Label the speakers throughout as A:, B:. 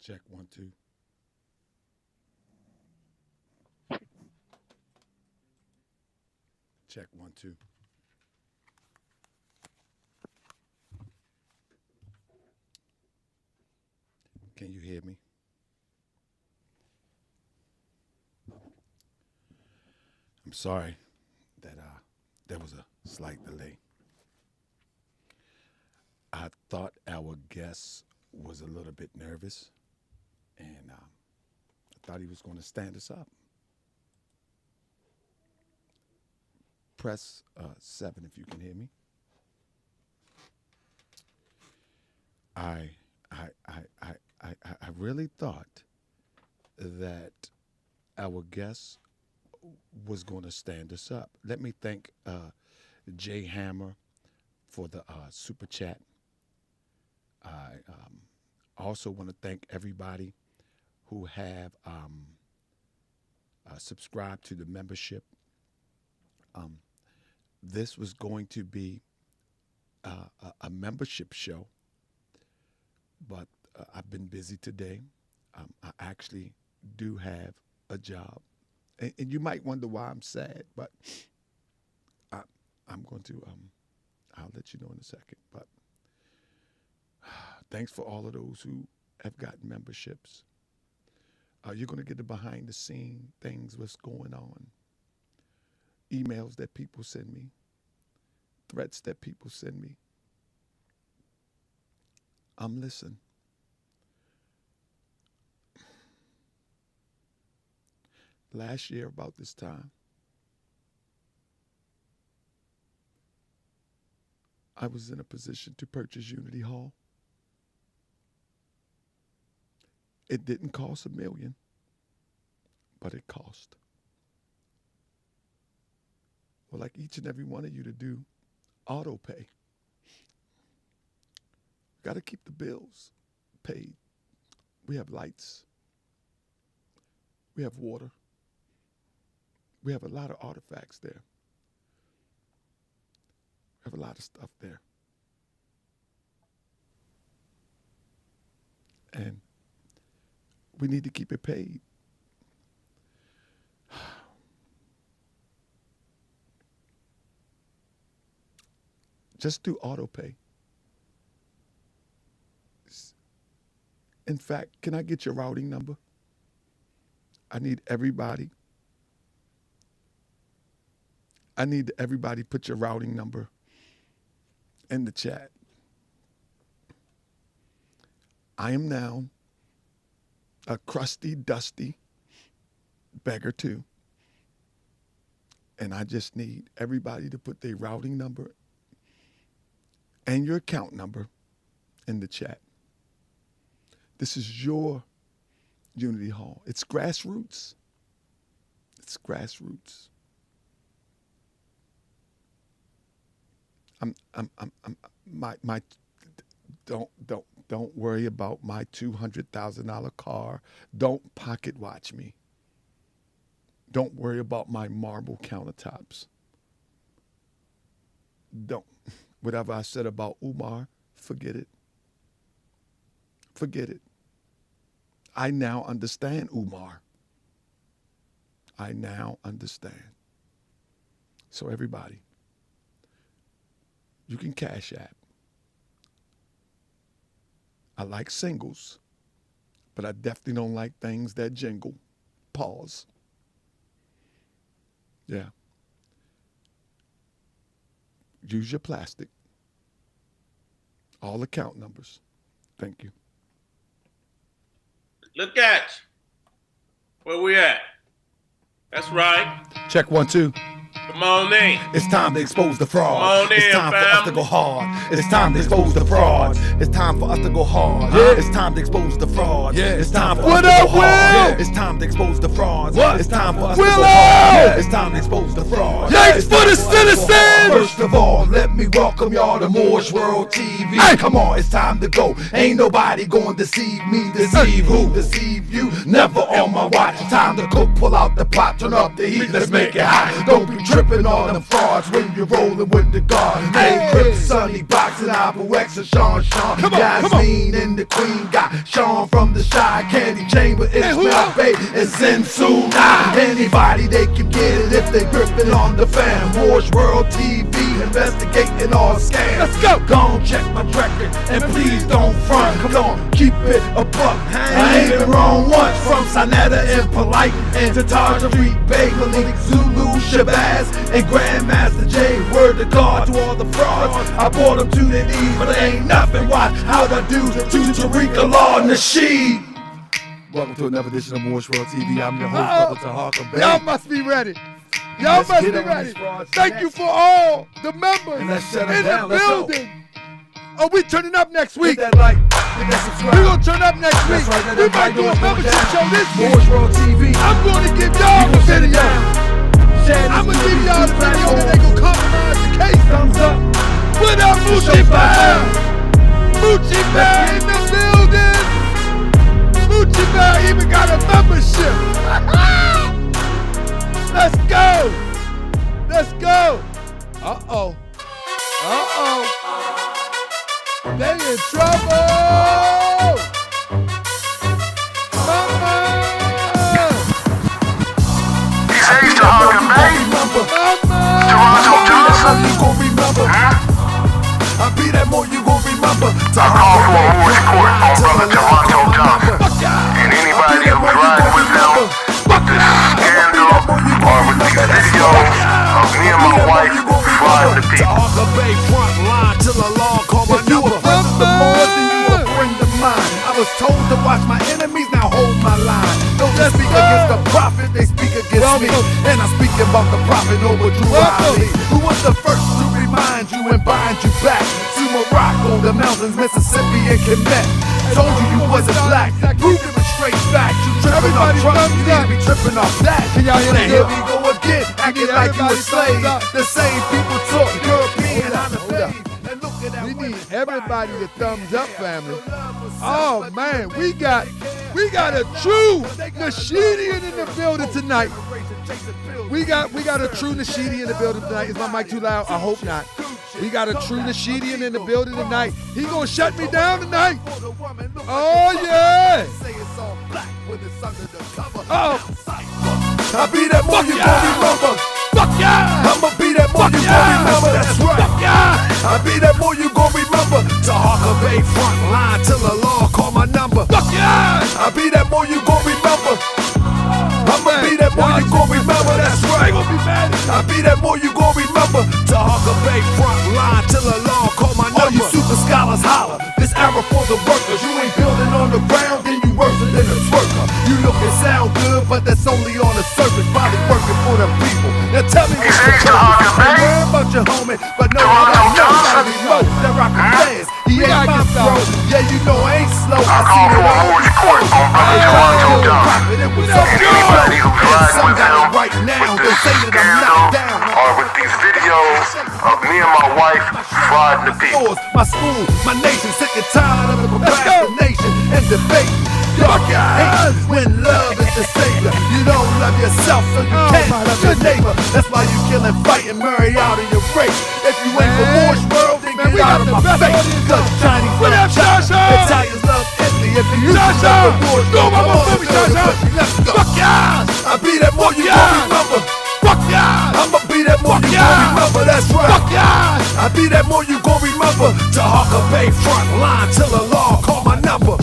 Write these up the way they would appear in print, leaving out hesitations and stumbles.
A: Check 1 2. Check 1 2. Can you hear me? I'm sorry that there was a slight delay. I thought our guest was a little bit nervous, and I thought he was going to stand us up. Press 7 if you can hear me. I really thought that our guest was going to stand us up. Let me thank Jay Hammer for the super chat. I also want to thank everybody who have subscribed to the membership. This was going to be a membership show, but I've been busy today. I actually do have a job. And you might wonder why I'm sad, but I'm going to, I'll let you know in a second. But thanks for all of those who have gotten memberships. You're going to get the behind the scene things, what's going on. Emails that people send me, threats that people send me. Listen. Last year, about this time, I was in a position to purchase Unity Hall. It didn't cost $1 million, but it cost. Well, like each and every one of you to do auto pay. Got to keep the bills paid. We have lights. We have water. We have a lot of artifacts there. We have a lot of stuff there. And we need to keep it paid. Just do auto pay. In fact, can I get your routing number? I need everybody put your routing number in the chat. I am now a crusty, dusty beggar too. And I just need everybody to put their routing number and your account number in the chat. This is your Unity Hall. It's grassroots. It's grassroots. Don't worry about my $200,000 car. Don't pocket watch me. Don't worry about my marble countertops. Don't. Whatever I said about Umar, forget it. Forget it. I now understand Umar. I now understand. So everybody, you can Cash App. I like singles, but I definitely don't like things that jingle. Pause. Yeah. Use your plastic. All account numbers. Thank you.
B: Look at you. Where we at? That's right.
A: Check 1 2.
B: Come on in.
C: It's time to expose the fraud.
B: Come on in,
C: it's time for us to
B: family.
C: go hard. It's time to expose the fraud. It's time for us to go hard.
A: Yeah.
C: It's time to expose the fraud.
A: Yeah.
C: It's time for
A: What
C: us to
A: up,
C: go hard.
A: Will?
C: It's time to expose the fraud.
A: What?
C: It's time for us to go
A: Willow!
C: hard. It's time to expose the fraud.
A: Yanks
C: It's
A: for
C: time
A: the
C: us to go hard.
A: citizens!
C: First of all, let me welcome y'all to Moore's World TV.
A: Hey.
C: Come on, it's time to go. Ain't nobody going to deceive me. Deceive who? Deceive you. Never on my watch. watch. Time to cook, pull out the pot, turn up the heat, let's make it hot. Don't be tripping on them frauds when you're rolling with the guard. Hey, Crip, Sonny, Boxing, Apple X, and Sean. Yasmin and the Queen got Sean from the Shy, Candy Chamber, Ismail Bay, and Zensu. Anybody they can get it if they gripping on the fan. Wars World TV, investigating all scams. Let's go. Gon' check my record and please don't front. Come on, keep it a buck. I ain't been wrong once. From Sinetta and Polite and to Tariq Bay, Malik, Zulu, Shabazz, and Grandmaster J. Word to God to all the frauds. I brought them to their knees, but they ain't nothing. Watch how I do to Tariq Nasheed. Welcome to another edition of Morse World TV. I'm your host, Brother Taharkabey.
A: Y'all must be ready. Y'all must be ready. Thank you for all the members in the building. Oh, we turning up next week.
C: Hit that like, hit that subscribe.
A: We're gonna turn up next week.
C: Right,
A: we might do a membership show this week.
C: Morse World TV.
A: I'm gonna give y'all the video. I'm gonna give y'all the video that they gonna compromise the case.
C: Thumbs up.
A: What up, Moochie Bear? Moochie Bear in the building. Moochie Bear even got a membership. Let's go. Let's go. Uh-oh. Uh-oh. They in trouble. Mama.
D: He says Taharkabey, Toronto Johnson.
C: I'll be that more you gon' remember.
D: I call for a Moore's court on brother Toronto Johnson and anybody who's riding with them with this scandal or with these videos of me and my wife flying the people.
C: Taharkabey front line till the law call my number. The more than you a friend of mine. I was told to watch my enemies, now hold my line. Don't just speak against the prophet, they speak against me. And I'm speaking about the prophet over Drew Ali, who was the first to remind you and bind you back to Morocco, the mountains, Mississippi, and Quebec. Told you wasn't black, proved it with straight facts. You tripping off drugs, you need to be tripping off that.
A: Can y'all hear
C: Now
A: me?
C: here we go again, acting like you a slave. The same people talk European on the face. And look at that
A: We
C: women
A: need everybody to thumbs up, family.
C: Oh
A: Oh man, we got a true Nasheedian in the building tonight. We got a true Nasheedian in the building tonight. Is my mic too loud? I hope not. We got a true Nasheedian in the building tonight. He gonna shut me down tonight. Oh yeah. Oh.
C: I'll be that more you gon' remember.
A: Fuck yeah.
C: I'ma be that more you gon' remember. That's right.
A: Fuck yeah.
C: I'll be that more you gon' remember. Taharkabey front line till the law call my number.
A: Fuck yeah.
C: I'll be that more you gon' remember. I'ma be that more you gon' remember. That's right.
A: Gonna be mad.
C: I'll be that more you gon' remember. Taharkabey front line till the law call my number. All you super scholars holler. This era for the workers. You ain't building on the ground, then you worse than a twerker. You look and sound good, but that's only on the surface. Probably working for them people. Now tell me what's the purpose.
D: Taharkabey.
C: Worry about your homie, but no,
D: Toronto
C: I know
D: Johnson.
C: that rockin' fans. He
A: We
C: ain't
A: gotta
C: my
A: get
C: bro.
A: started.
C: Yeah, you know I ain't slow.
D: I call for a Moore's court on brother Toronto Johnson and anybody who's riding with them with this scandal or with these videos of me and my wife flying the people.
C: My school, my nation, sick and tired of the procrastination and debate. Y'all hate when love is the savior. You don't love yourself, so you can't love your neighbor. That's why you kill and fight and marry out in your race. If you ain't for Moore's World, then get out of my face. Cause Chinese love China, Italians love Italy. If you love the Moore's World, come on, let's go.
A: Fuck yeah.
C: I'll be that more you gon' remember.
A: Fuck yeah.
C: I'ma be that more you gon' remember. That's right.
A: Fuck yeah.
C: I'll be that more you gon' remember. Taharkabey front line till the law call my number.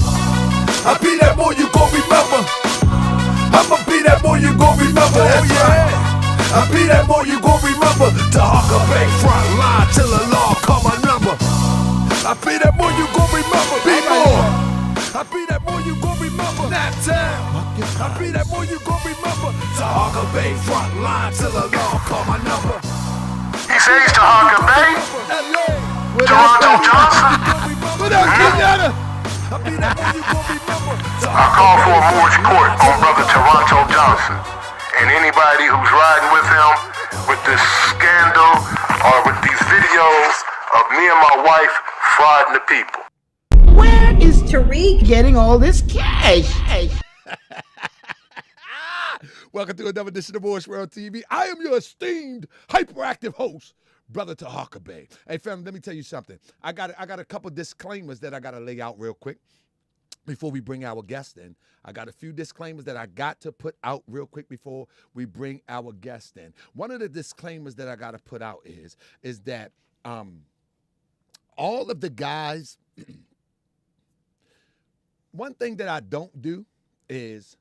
C: I'll be that more you gon' remember. I'ma be that more you gon' remember. That's right. I'll be that more you gon' remember. Taharkabey front line till the law call my number. I'll be that more you gon' remember. Be more. I'll be that more you gon' remember. That time. I'll be that more you gon' remember. Taharkabey front line till the law call my number.
D: He says Taharkabey,
A: What
D: Toronto
A: up,
D: Johnson.
A: What up, Kenyatta?
D: I call for a Moore's court on brother Toronto Johnson and anybody who's riding with him with this scandal or with these videos of me and my wife frauding the people.
E: Where is Tariq getting all this cash?
A: Welcome to another edition of Moorish World TV. I am your esteemed, hyperactive host, Brother Taharkabey. Hey, family, let me tell you something. I got a couple disclaimers that I got to lay out real quick before we bring our guest in. I got a few disclaimers that I got to put out real quick before we bring our guest in. One of the disclaimers that I got to put out is that all of the guys, one thing that I don't do is,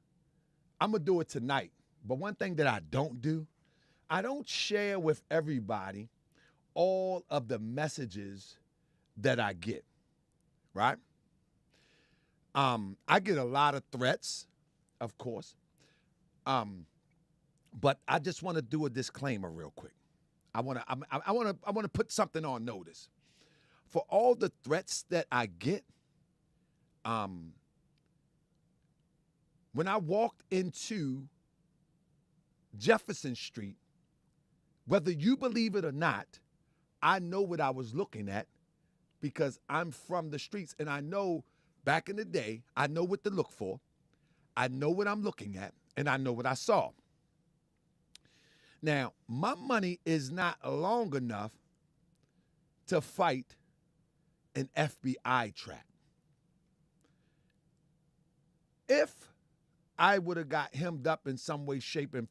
A: I'm going to do it tonight, but one thing that I don't do, I don't share with everybody all of the messages that I get, right? I get a lot of threats, of course, but I just want to do a disclaimer real quick. I want to put something on notice. For all the threats that I get, when I walked into Jefferson Street, whether you believe it or not, I know what I was looking at because I'm from the streets, and I know back in the day, I know what to look for. I know what I'm looking at, and I know what I saw. Now, my money is not long enough to fight an FBI trap. If I would have got hemmed up in some way, shape or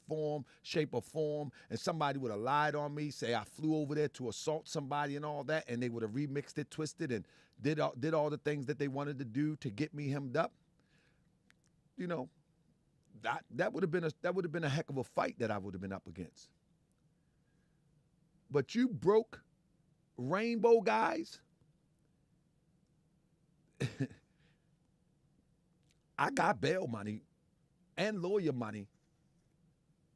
A: form, and somebody would have lied on me, say I flew over there to assault somebody and all that, and they would have remixed it, twisted, and did all the things that they wanted to do to get me hemmed up, you know, that would have been a heck of a fight that I would have been up against. But you broke rainbow guys, I got bail money and lawyer money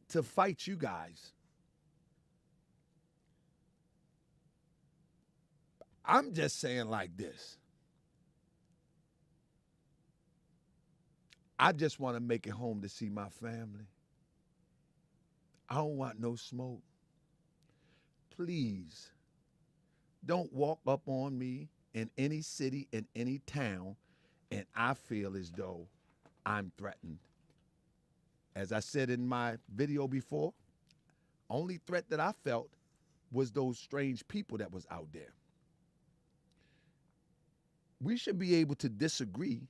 A: to fight you guys. I'm just saying like this. I just want to make it home to see my family. I don't want no smoke. Please, don't walk up on me in any city, in any town, and I feel as though I'm threatened. As I said in my video before, only threat that I felt was those strange people that was out there. We should be able to disagree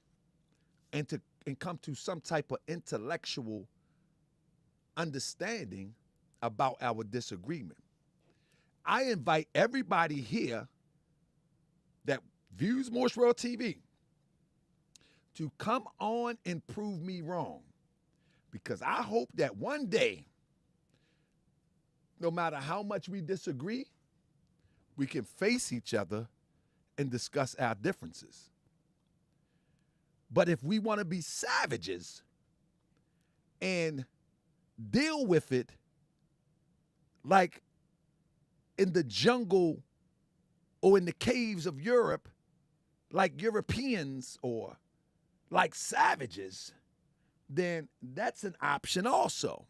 A: and come to some type of intellectual understanding about our disagreement. I invite everybody here that views Moorish World TV to come on and prove me wrong. Because I hope that one day, no matter how much we disagree, we can face each other and discuss our differences. But if we want to be savages and deal with it like in the jungle or in the caves of Europe, like Europeans or like savages, then that's an option also.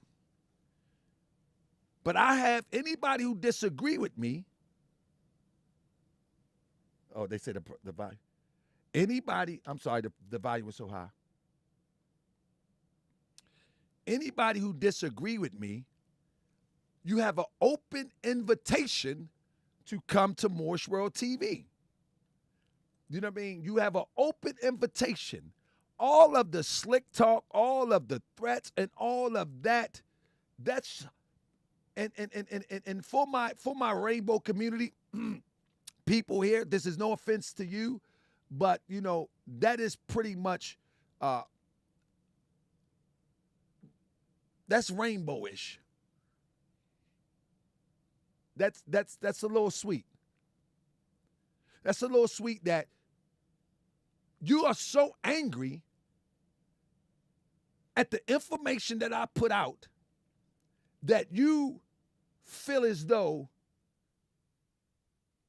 A: But I have anybody who disagree with me. Oh, they say the volume. Anybody, I'm sorry, the volume was so high. Anybody who disagree with me, you have an open invitation to come to Moorish World TV. You know what I mean? You have an open invitation. All of the slick talk, all of the threats, and all of that, that's and for my rainbow community, people here, this is no offense to you, but you know, that is pretty much that's rainbowish. That's a little sweet. That's a little sweet that you are so angry at the information that I put out that you feel as though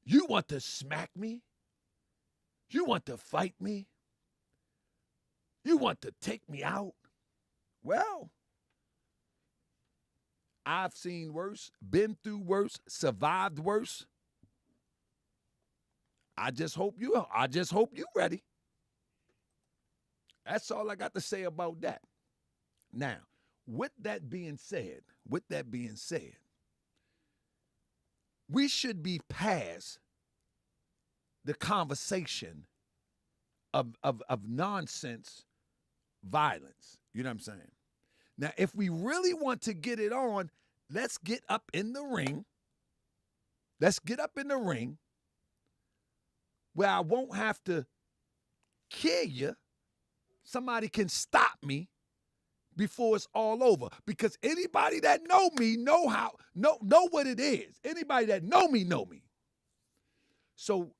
A: you want to smack me, you want to fight me, you want to take me out. Well, I've seen worse, been through worse, survived worse. I just hope you ready. That's all I got to say about that. Now, with that being said, we should be past the conversation of nonsense violence. You know what I'm saying? Now, if we really want to get it on, let's get up in the ring. Let's get up in the ring where I won't have to kill you. Somebody can stop me before it's all over. Because anybody that know me know what it is. Anybody that know me. So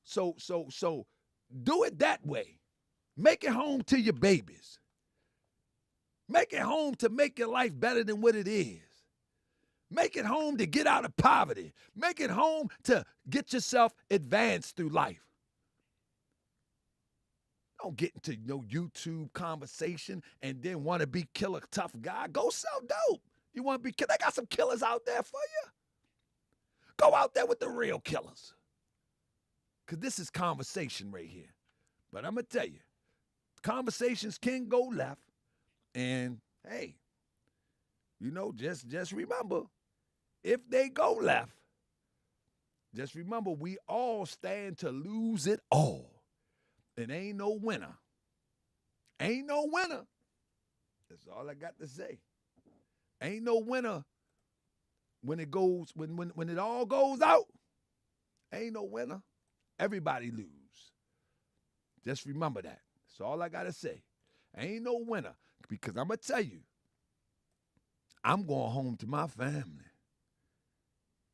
A: do it that way. Make it home to your babies. Make it home to make your life better than what it is. Make it home to get out of poverty. Make it home to get yourself advanced through life. Don't get into no YouTube conversation and then want to be killer tough guy. Go sell dope. You want to be killer? They got some killers out there for you. Go out there with the real killers. Because this is conversation right here. But I'm going to tell you, conversations can go left. And, hey, you know, just remember, if they go left, just remember we all stand to lose it all. And ain't no winner. Ain't no winner. That's all I got to say. Ain't no winner when it goes, when it all goes out. Ain't no winner. Everybody lose. Just remember that. That's all I got to say. Ain't no winner. Because I'm going to tell you, I'm going home to my family.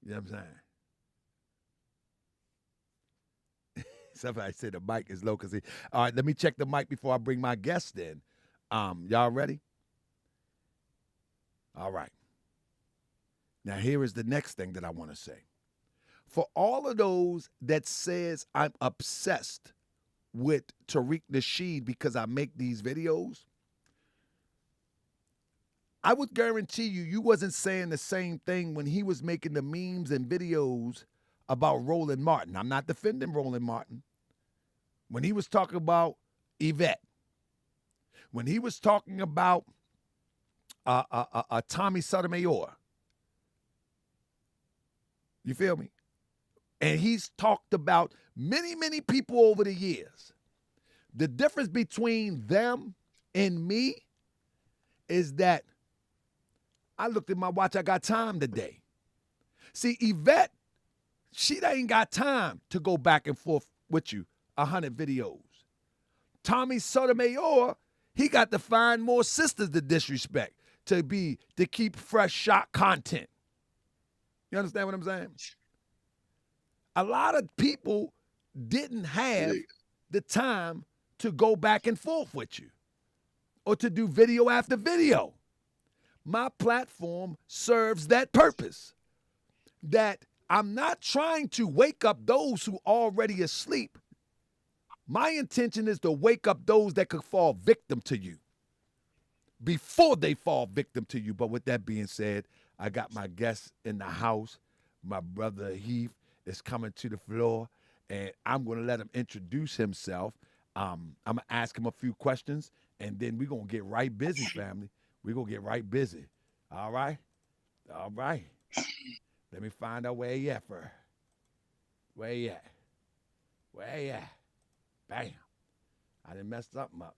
A: You know what I'm saying? Somebody said the mic is low. All right, let me check the mic before I bring my guest in. Y'all ready? All right. Now, here is the next thing that I want to say. For all of those that says I'm obsessed with Tariq Nasheed because I make these videos, I would guarantee you wasn't saying the same thing when he was making the memes and videos about Roland Martin. I'm not defending Roland Martin. When he was talking about Yvette, when he was talking about Tommy Sotomayor, you feel me? And he's talked about many people over the years. The difference between them and me is that I looked at my watch, I got time today. See, Yvette, she ain't got time to go back and forth with you 100 videos. Tommy Sotomayor, he got to find more sisters to disrespect, to keep fresh shot content. You understand what I'm saying? A lot of people didn't have the time to go back and forth with you or to do video after video. My platform serves that purpose. That I'm not trying to wake up those who already asleep. My intention is to wake up those that could fall victim to you before they fall victim to you. But with that being said, I got my guest in the house. My brother Heath is coming to the floor, and I'm going to let him introduce himself. I'm going to ask him a few questions, and then we're going to get right busy, family. We're going to get right busy. All right? All right. Let me find out where he at first. Where he at? Where he at? Bam. I done messed something up.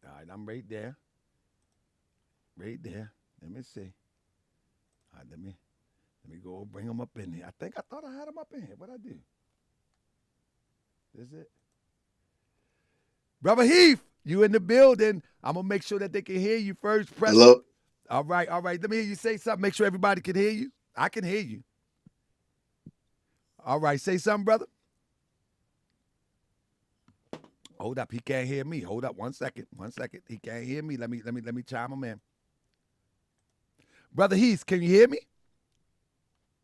A: All right, I'm right there. Right there. Let me see. All right, let me go bring him up in here. I thought I had him up in here. What'd I do? This it? Brother Heath, you in the building. I'm going to make sure that they can hear you first.
E: Hello?
A: All right. Let me hear you say something. Make sure everybody can hear you. I can hear you. All right. Say something, brother. Hold up. He can't hear me. Hold up. 1 second. 1 second. He can't hear me. Let me chime him in. Brother Heath, can you hear me?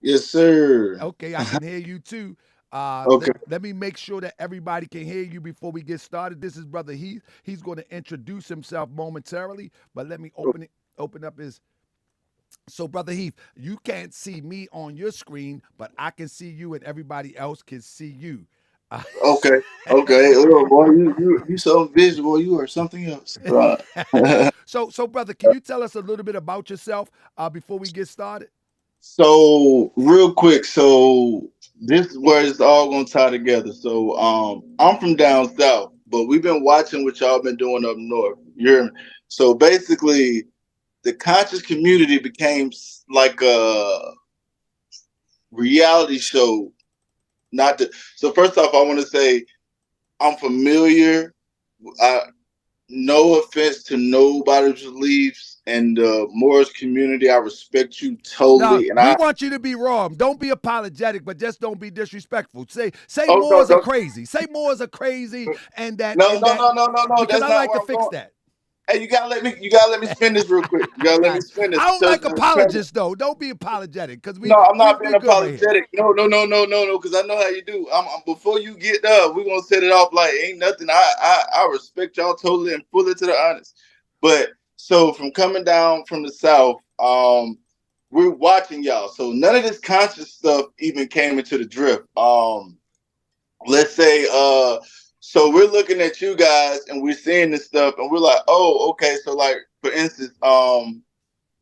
E: Yes, sir.
A: Okay, I can hear you too.
E: Okay.
A: Let me make sure that everybody can hear you before we get started. This is Brother Heath. He's going to introduce himself momentarily, but let me open up his. So, Brother Heath, you can't see me on your screen, but I can see you and everybody else can see you.
E: Okay. Okay. Oh, boy, you so visual. You are something else. Right.
A: So brother, can you tell us a little bit about yourself before we get started?
E: So real quick, so this is where it's all gonna tie together. So I'm from down south, but we've been watching what y'all been doing up north. So basically the conscious community became like a reality show. Not to, so first off, I want to say I'm familiar. I, no offense to nobody's beliefs and the Moorish community. I respect you
A: Now
E: totally, and
A: we
E: I.
A: want you to be wrong. Don't be apologetic, but just don't be disrespectful. Say
E: Oh no,
A: Moors are
E: no,
A: crazy. Say Moors are crazy, and that
E: no,
A: and
E: no,
A: that
E: no, no, no, no.
A: because
E: That's
A: I
E: not
A: like
E: where
A: to
E: I'm
A: fix
E: going.
A: that.
E: Hey, you gotta let me spin this real quick. You gotta let me
A: I
E: spin this.
A: don't
E: So,
A: like apologists though. Don't be apologetic because
E: no, I'm not
A: we
E: being
A: good right here.
E: apologetic. No, no, no, no, no, no. Because I know how you do. Before you get up, we're gonna set it off like ain't nothing. I respect y'all totally and fully to the honest. But so from coming down from the south, we're watching y'all. So none of this conscious stuff even came into the drift. Let's say so we're looking at you guys and we're seeing this stuff and we're like, oh, okay. So like for instance,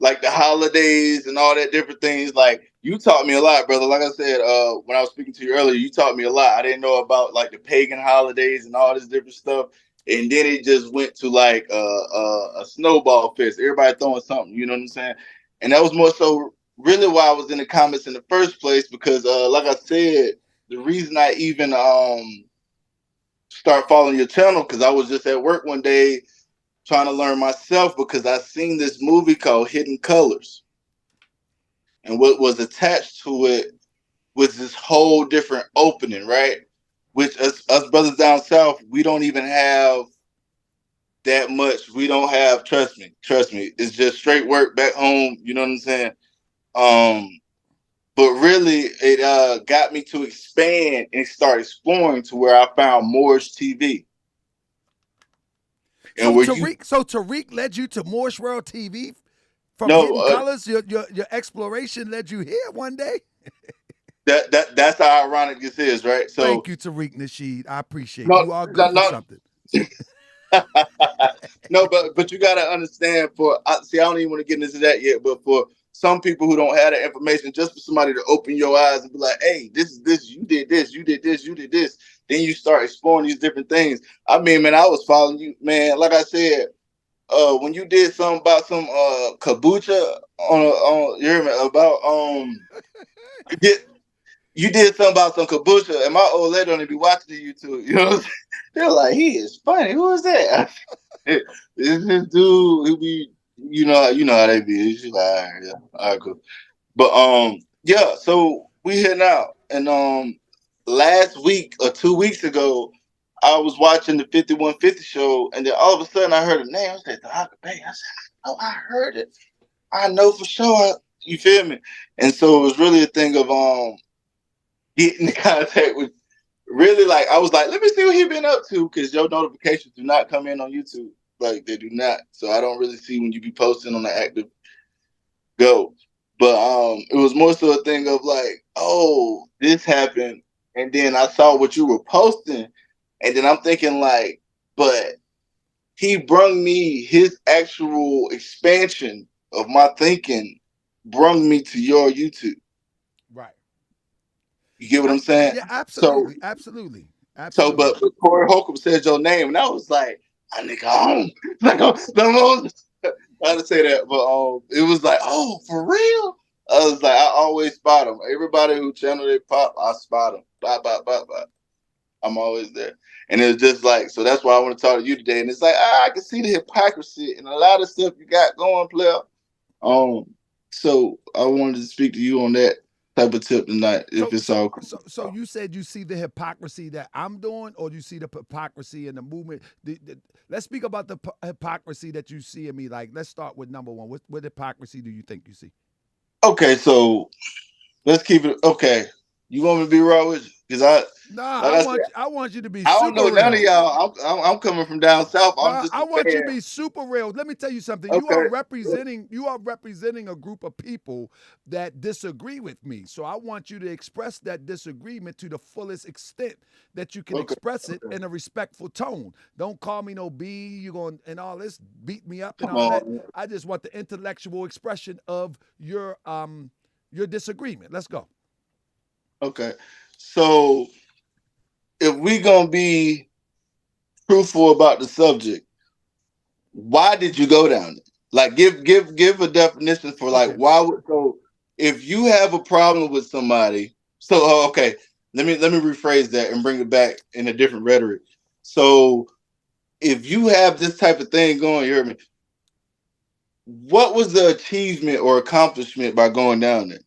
E: like the holidays and all that different things. Like you taught me a lot, brother. Like I said, when I was speaking to you earlier, you taught me a lot. I didn't know about like the pagan holidays and all this different stuff. And then it just went to like a snowball fest. Everybody throwing something, you know what I'm saying? And that was more so really why I was in the comments in the first place because, like I said, the reason I even start following your channel because I was just at work one day trying to learn myself because I seen this movie called Hidden Colors. And what was attached to it was this whole different opening, right? Which us brothers down south, we don't even have that much. We don't have, trust me. It's just straight work back home, you know what I'm saying? Um, but really it got me to expand and start exploring to where I found Moore's TV. And where you
A: So Tariq led you to Morse World TV from
E: know
A: Hidden Colors. Your exploration led you here one day.
E: that's how ironic this is, right? So
A: Thank you, Tariq Nasheed. I appreciate
E: no,
A: you. Are good
E: no,
A: for
E: no,
A: something.
E: no, but you gotta understand. See, I don't even want to get into that yet. But for some people who don't have that information, just for somebody to open your eyes and be like, "Hey, this is this. You did this. You did this. You did this." Then you start exploring these different things. I mean, man, I was following you, man. Like I said, when you did something about some kabucha on you hear me about you did you did something about some kabucha, and my old lady only be watching the YouTube. You know what I'm saying? They're like, he is funny. Who is that? It's this dude who be, you know how they be. She's like, all right, yeah, all right, cool. But yeah. So we here now, and last week or 2 weeks ago, I was watching the 5150 show, and then all of a sudden I heard a name. I said, Taharkabey. I said, oh, I heard it. I know for sure. You feel me? And so it was really a thing of getting in contact with. Really, like I was like, let me see what he been up to, because your notifications do not come in on YouTube. Like they do not. So I don't really see when you be posting on the active go. But it was more so a thing of like, oh, this happened, and then I saw what you were posting, and then I'm thinking like, but he brung me his actual expansion of my thinking, brung me to your YouTube.
A: Right.
E: You get what I'm saying?
A: Yeah,
E: So
A: absolutely, absolutely,
E: So,
A: absolutely.
E: but Corey Holcomb said your name, and I was like, I nigga home. Like, oh, I had to say that, but it was like, oh, for real? I was like, I always spot them. Everybody who channel they pop, I spot them. Bop, bop, bop, bop. I'm always there. And it was just like, so that's why I want to talk to you today. And it's like, I can see the hypocrisy and a lot of stuff you got going, player. Um, so I wanted to speak to you on that type of tip tonight, if
A: So
E: it's
A: so
E: all
A: so
E: cool.
A: so you said you see the hypocrisy that I'm doing, or you see the hypocrisy in the movement. Let's speak about the hypocrisy that you see in me. Like, let's start with number one. What hypocrisy do you think you see?
E: Okay, so let's keep it okay. You want me to be raw with you? Because I,
A: Nah,
E: like I said,
A: I want you to be
E: I don't
A: super
E: know none of
A: real.
E: y'all. I'm coming from down south. I'm
A: Nah,
E: just
A: I
E: a
A: want you to
E: fan.
A: be super real. Let me tell you something.
E: Okay.
A: You are representing a group of people that disagree with me. So I want you to express that disagreement to the fullest extent that you can
E: Okay.
A: express it in a respectful tone. Don't call me no B, you going and all this, beat me up and
E: Come
A: all that.
E: on.
A: I just want the intellectual expression of your disagreement. Let's go.
E: Okay. So if we gonna be truthful about the subject, why did you go down there? Like give a definition for like
A: Okay.
E: why would so if you have a problem with somebody, so okay, let me rephrase that and bring it back in a different rhetoric. So if you have this type of thing going, you heard me. What was the achievement or accomplishment by going down there?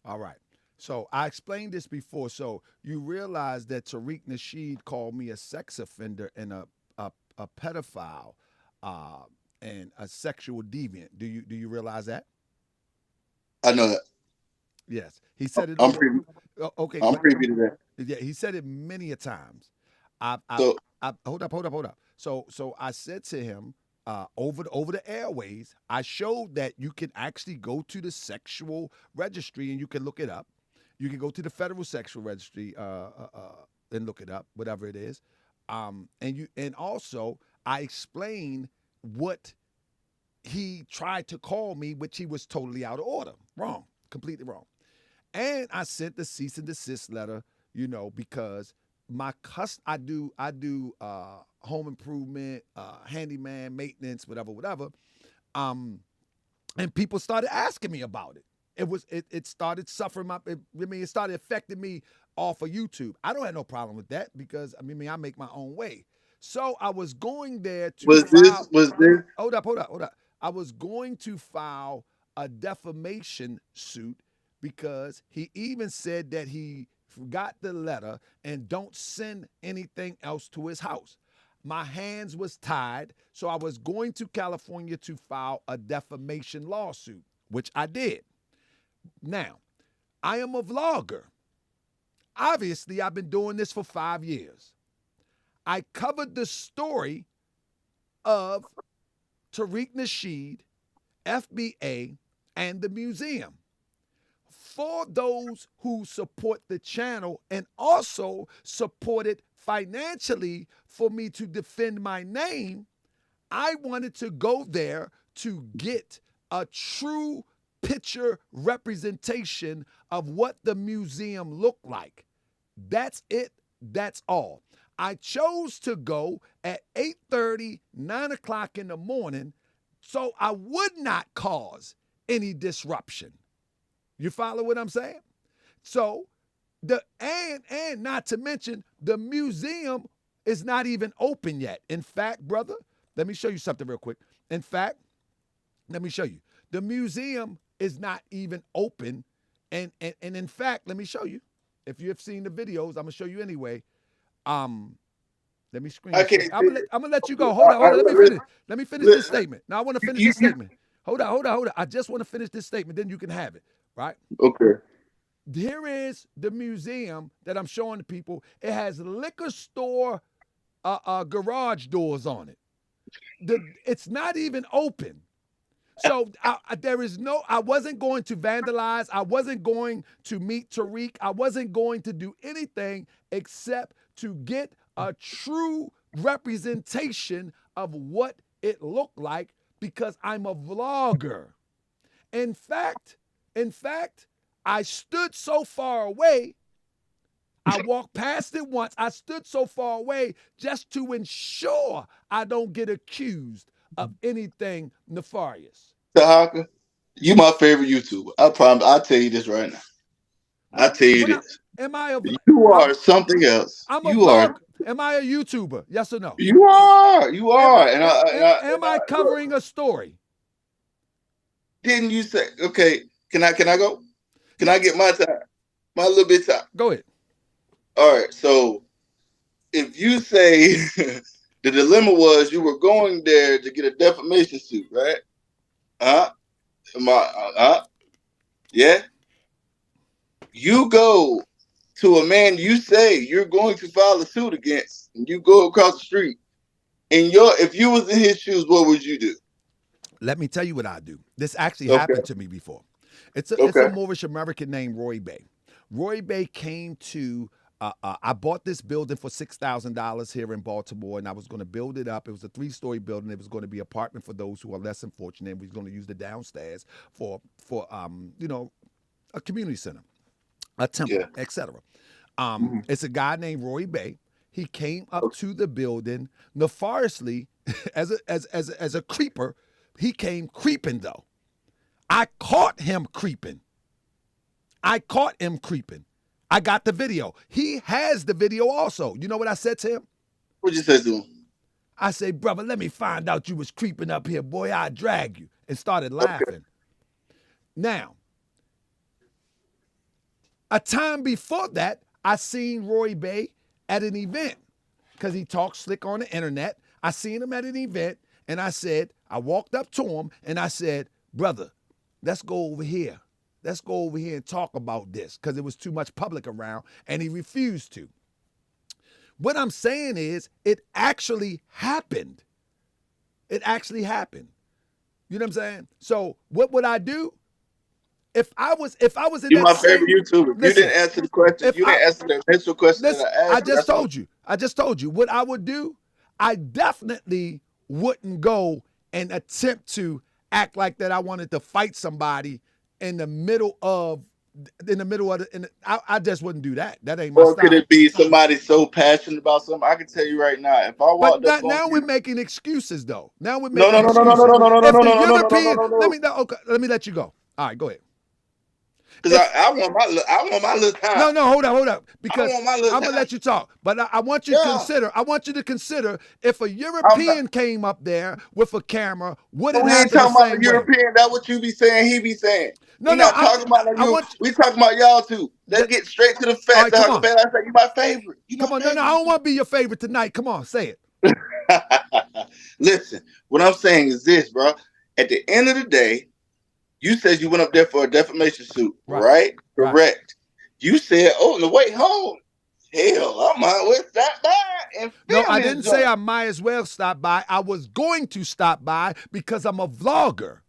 A: All right. So I explained this before. So you realize that Tariq Nasheed called me a sex offender and a pedophile uh, and a sexual deviant. Do you realize that?
E: I know that.
A: Yes. He said it
E: I'm
A: over.
E: privy.
A: Okay.
E: I'm privy to that.
A: Yeah. He said it many a times. I, I,
E: So
A: hold up. So I said to him over the airways, I showed that you can actually go to the sexual registry and you can look it up. You can go to the federal sexual registry and look it up, whatever it is. And also I explained what he tried to call me, which he was totally out of order, wrong, completely wrong. And I sent the cease and desist letter, because I do home improvement, handyman, maintenance, whatever. Um, and people started asking me about it. It started suffering it started affecting me off of YouTube. I don't have no problem with that because I make my own way. So I was going there to file.
E: was
A: Let me
E: this
A: hold up. I was going to file a defamation suit because he even said that he got the letter and don't send anything else to his house. My hands was tied, so I was going to California to file a defamation lawsuit, which I did. Now, I am a vlogger. Obviously, I've been doing this for 5 years. I covered the story of Tariq Nasheed, FBA, and the museum. For those who support the channel and also supported financially for me to defend my name, I wanted to go there to get a true picture representation of what the museum looked like. That's it. That's all. I chose to go at 8:30, 9 o'clock in the morning so I would not cause any disruption. You follow what I'm saying? So and not to mention the museum is not even open yet. In fact, brother, let me show you something real quick. In fact, let me show you. The museum is not even open. And in fact, let me show you. If you have seen the videos, I'm gonna show you anyway. Let me screen
E: I
A: share.
E: can't see
A: I'm
E: it.
A: gonna let you go. Hold on. Let me finish. Let me finish this
E: Listen,
A: statement. Now I want to finish
E: you,
A: this statement. Hold on. I just want to finish this statement. Then you can have it. Right?
E: okay.
A: Here is the museum that I'm showing the people. It has liquor store garage doors on it. It's not even open. So I wasn't going to vandalize. I wasn't going to meet Tariq. I wasn't going to do anything except to get a true representation of what it looked like because I'm a vlogger. In fact, I stood so far away. I walked past it once. I stood so far away just to ensure I don't get accused of anything nefarious.
E: Taharka, you my favorite YouTuber. I promise. I'll tell you this right now. I'll tell you
A: When I
E: this.
A: am I a
E: You
A: I'm
E: are something else.
A: I'm a
E: You are.
A: vlog. Am I a YouTuber? Yes or no?
E: You are. You
A: Am
E: are.
A: I am I
E: Look,
A: covering a story?
E: didn't you say? Okay. Can I go? Can
A: Yeah,
E: I get my time? My little bit time.
A: go ahead.
E: All right. So if you say the dilemma was you were going there to get a defamation suit, right? Uh huh. Yeah. You go. to a man you say you're going to file a suit against, and you go across the street, and if you was in his shoes, what would you do?
A: Let me tell you what I do. This actually
E: Okay.
A: happened to me before. It's a
E: Okay.
A: Moorish American named Roy Bay. Roy Bay came to. I bought this building for $6,000 here in Baltimore, and I was going to build it up. It was a 3-story building. It was going to be apartment for those who are less than fortunate. We was going to use the downstairs for a community center, a temple,
E: Yeah.
A: etc.
E: Mhm.
A: It's a guy named Roy Bay. He came up to the building nefariously as a creeper. He came creeping though. I caught him creeping. I got the video. He has the video also. You know what I said to him?
E: What'd you say to him?
A: I say, brother, let me find out you was creeping up here, boy. I drag you. And started laughing. Now, a time before that, I seen Roy Bay at an event because he talks slick on the internet. I seen him at an event, and I walked up to him and I said, brother, let's go over here. Let's go over here and talk about this because there was too much public around, and he refused to. What I'm saying is, it actually happened. It actually happened. You know what I'm saying? So what would I do? If I was in
E: You're
A: that
E: my favorite YouTuber. You didn't answer the question. You didn't answer the initial question that I asked.
A: I just told you what I would do. I definitely wouldn't go and attempt to act like that I wanted to fight somebody in the middle of I just wouldn't do that. That ain't my
E: Or
A: style.
E: could it be somebody so passionate about something? I can tell you right now, if I walked up on
A: Now
E: you,
A: we're making excuses though. Now we're
E: no,
A: making
E: no, no, no,
A: excuses.
E: no, no, no, no,
A: If
E: no,
A: the
E: no, no, no, no,
A: European,
E: no, no, no.
A: let me let you go. All right, go ahead.
E: Because I want my little time.
A: No, hold up. Because
E: want my little
A: I'm gonna
E: time.
A: let you talk. But I want you to consider. I want you to consider if a European came up there with a camera, would it
E: We ain't
A: happen the
E: talking about
A: same
E: the
A: way?
E: European. That's what you be saying. He be saying.
A: No,
E: We not talking about you. We talking about y'all too. Let's get straight to the facts.
A: All right, come on.
E: I said, you my favorite.
A: Come on, no, I don't want to be your favorite tonight. Come on, say it.
E: Listen, what I'm saying is this, bro. At the end of the day, you said you went up there for a defamation suit, right? Correct.
A: Right.
E: You said, oh, on the way home, hell, I might well stop by and film.
A: No, I didn't say I might as well stop by. I was going to stop by because I'm a vlogger.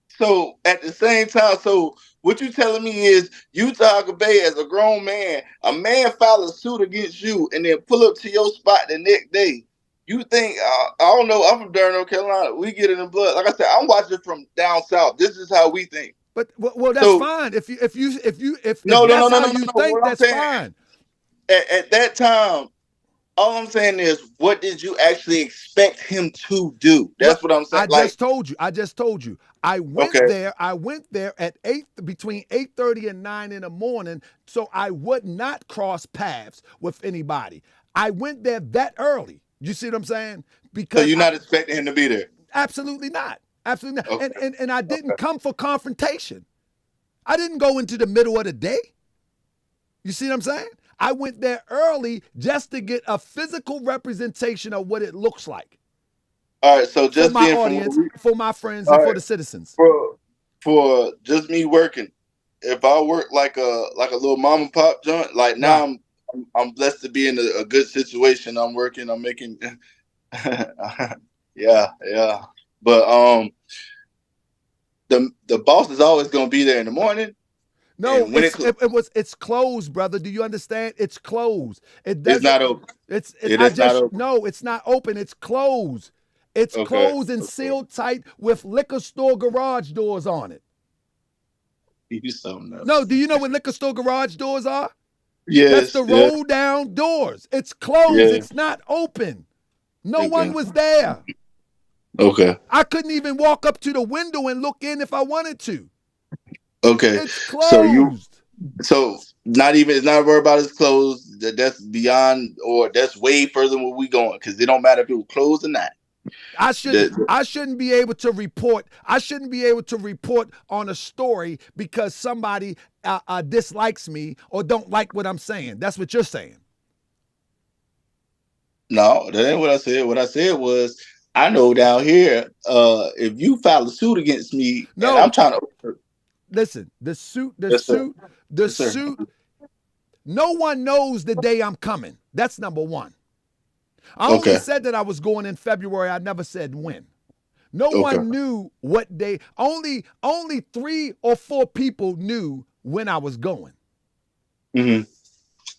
E: So at the same time, so what you telling me is you, Taharkabey, as a grown man, a man file a suit against you and then pull up to your spot the next day. You think, I don't know, I'm from Durham, North Carolina. We get it in blood. Like I said, I'm watching from down south. This is how we think.
A: But well, that's fine. If that's how you think, that's fine.
E: At that time, all I'm saying is, what did you actually expect him to do? That's what I'm saying.
A: I just told you. I went there. I went there at between 8:30 and 9 in the morning, so I would not cross paths with anybody. I went there that early. You see what I'm saying? Because
E: so you're not expecting him to be there?
A: Absolutely not. Absolutely not. Okay. And I didn't come for confrontation. I didn't go into the middle of the day. You see what I'm saying? I went there early just to get a physical representation of what it looks like.
E: All right, so just
A: for my audience, for my friends, and for the citizens.
E: For just me working, if I work like a little mom and pop joint, like now I'm blessed to be in a good situation. I'm working, I'm making, yeah. But the boss is always gonna be there in the morning.
A: No, it's closed, brother. Do you understand? It's closed.
E: It's not open.
A: Not open. No, it's not open. It's closed. It's closed and sealed tight with liquor store garage doors on it.
E: You so nuts.
A: No, do you know what liquor store garage doors are?
E: Yes.
A: That's the roll down doors. It's closed. Yeah. It's not open. No one was there.
E: Okay.
A: I couldn't even walk up to the window and look in if I wanted to.
E: Okay.
A: It's closed.
E: So not worried about it's closed. That's beyond, or that's way further than where we going, because it don't matter if it was closed or not.
A: I shouldn't be able to report. I shouldn't be able to report on a story because somebody dislikes me or don't like what I'm saying. That's what you're saying.
E: No, that ain't what I said. What I said was, I know down here, if you file a suit against me, and I'm trying to
A: listen. The suit No one knows the day I'm coming. That's number one. I
E: Okay.
A: only said that I was going in February. I never said when. No
E: Okay.
A: one knew what day. Only 3 or 4 people knew when I was going.
E: Mm-hmm.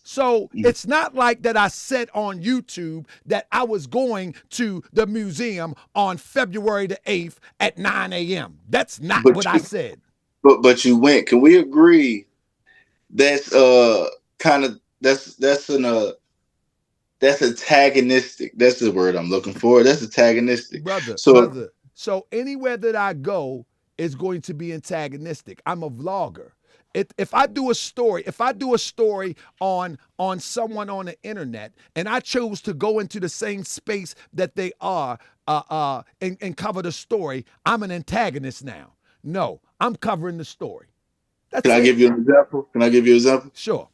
A: So it's not like that I said on YouTube that I was going to the museum on February the 8th at 9 a.m. That's not what I said.
E: But you went. Can we agree that's kind of that's antagonistic. That's the word I'm looking for. That's antagonistic.
A: Brother. So anywhere that I go is going to be antagonistic. I'm a vlogger. If I do a story on someone on the internet and I chose to go into the same space that they are and cover the story, I'm an antagonist now. No, I'm covering the story.
E: Can I give you an example?
A: Sure.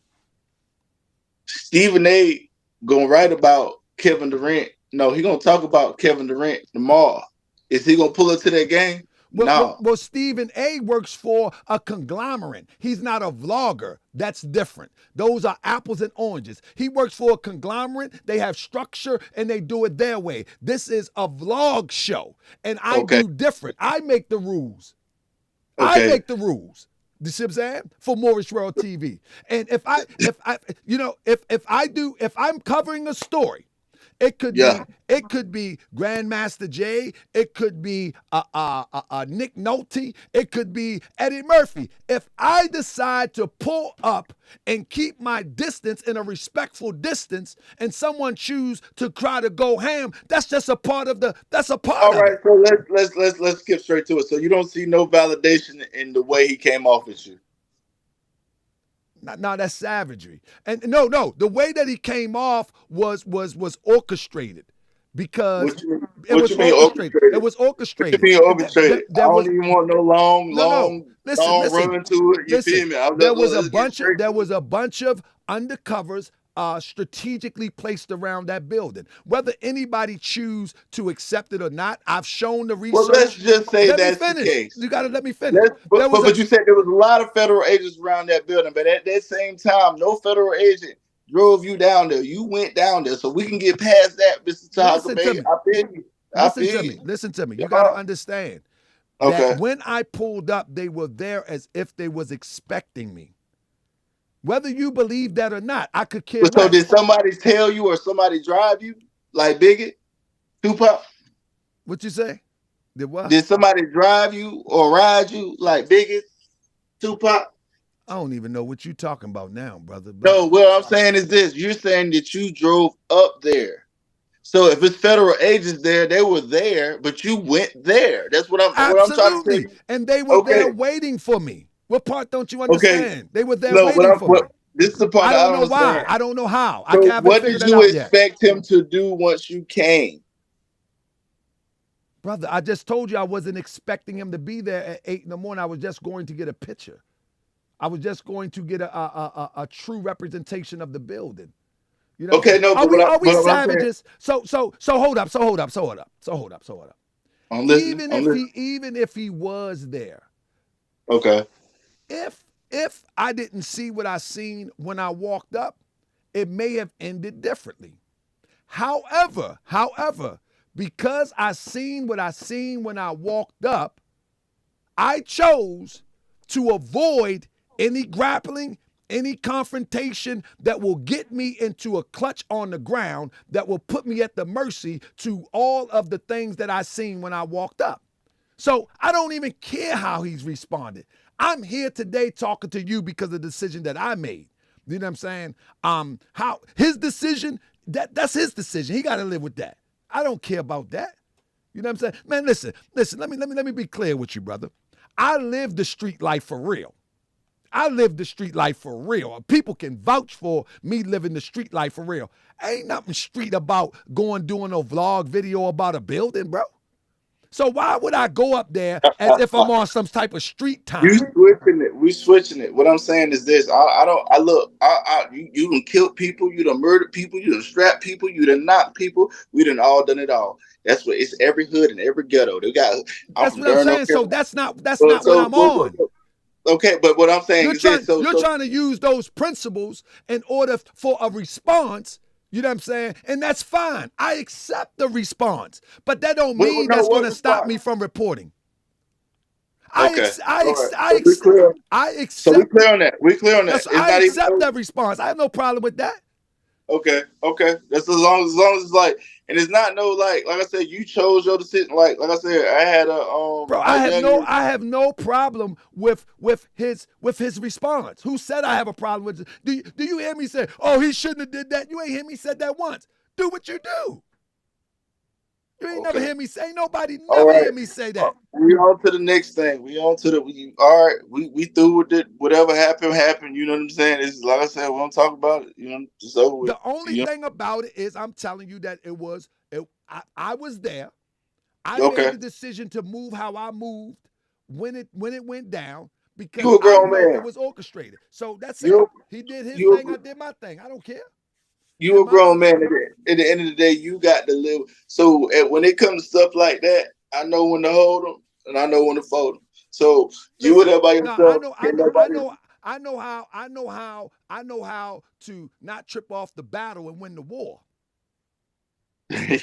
E: Stephen A. gonna write about Kevin Durant. No, he gonna talk about Kevin Durant tomorrow. Is he gonna pull up to that game? No.
A: Well, Stephen A. works for a conglomerate. He's not a vlogger. That's different. Those are apples and oranges. He works for a conglomerate. They have structure and they do it their way. This is a vlog show, and I do different. I make the rules. I make the rules. You see what I'm saying? For Morris World TV. And if I'm covering a story, it could be Grandmaster Jay, it could be Nick Nolte, it could be Eddie Murphy. If I decide to pull up and keep my distance in a respectful distance, and someone choose to try to go ham, that's just a part of the. That's a part.
E: All right, so let's skip straight to it. So you don't see no validation in the way he came off at you.
A: No, that's savagery. And no, the way that he came off was orchestrated, because it was orchestrated. It was orchestrated.
E: What you mean orchestrated? I don't even want no long run to it. You feel me?
A: There was a bunch of undercovers strategically placed around that building. Whether anybody choose to accept it or not, I've shown the research.
E: Well, let's just say that's the case.
A: You got to let me finish.
E: But you said there was a lot of federal agents around that building, but at that same time, no federal agent drove you down there. You went down there, so we can get past that, Mr. Taharkabey.
A: Listen to me. You got to understand that when I pulled up, they were there as if they was expecting me. Whether you believe that or not, I could care less.
E: So did somebody tell you or somebody drive you like Bigot, Tupac?
A: What you say?
E: Did somebody drive you or ride you like Bigot, Tupac?
A: I don't even know what you're talking about now, brother.
E: No, what I'm saying is this. You're saying that you drove up there. So if it's federal agents there, they were there, but you went there. That's what I'm trying to tell you.
A: And they were there waiting for me. What part don't you understand? They were there waiting for me.
E: This is the part
A: I don't know why. I don't know how.
E: So what did you expect him to do once you came?
A: Brother, I just told you I wasn't expecting him to be there at 8 in the morning. I was just going to get a picture. I was just going to get a true representation of the building. You know?
E: Okay, no,
A: are we savages? So hold up. Even if he was there.
E: Okay.
A: If I didn't see what I seen when I walked up, it may have ended differently. However, because I seen what I seen when I walked up, I chose to avoid any grappling, any confrontation that will get me into a clutch on the ground, that will put me at the mercy to all of the things that I seen when I walked up. So I don't even care how he's responded. I'm here today talking to you because of the decision that I made. You know what I'm saying? How his decision, that's his decision. He got to live with that. I don't care about that. You know what I'm saying? Man, listen, let me be clear with you, brother. I live the street life for real. People can vouch for me living the street life for real. Ain't nothing street about doing a vlog video about a building, bro. So why would I go up there as if I'm on some type of street time?
E: You switching it. We switching it. What I'm saying is this. You done killed people. You done murdered people. You done strapped people. You done knocked people. We done all done it all. That's what it's every hood and every ghetto. They got.
A: That's what I'm saying. So that's not what I'm on.
E: Okay, but what I'm saying is this.
C: You're trying to use those principles in order for a response. You know what I'm saying? And that's fine. I accept the response, but that don't mean that's going to stop me from reporting.
E: Okay. All right. So we clear.
C: I
E: So we
C: accept.
E: clear on that. We clear on that.
C: That's, I accept that response. I have no problem with that.
E: Okay. That's as long as it's like, and it's not no like I said, you chose your decision. Like I said, I had a
C: Bro, I have no problem with his response. Who said I have a problem with it? Do you hear me say, oh, he shouldn't have did that? You ain't hear me said that once. Do what you do. You ain't never hear me say. Nobody never hear me say that.
E: We on to the next thing. All right. We through with it. Whatever happened. You know what I'm saying? It's like I said, we don't talk about it. You know, just over with.
C: The only thing about it is I'm telling you that I was there. I made the decision to move how I moved when it went down because
E: you a grown man.
C: It was orchestrated. So that's it. He did his thing. I did my thing. I don't care.
E: You a grown man. At the end of the day, you got to live. So when it comes to stuff like that, I know when to hold them and I know when to fold them. So you were there by yourself.
C: I know how to not trip off the battle and win the war.
E: I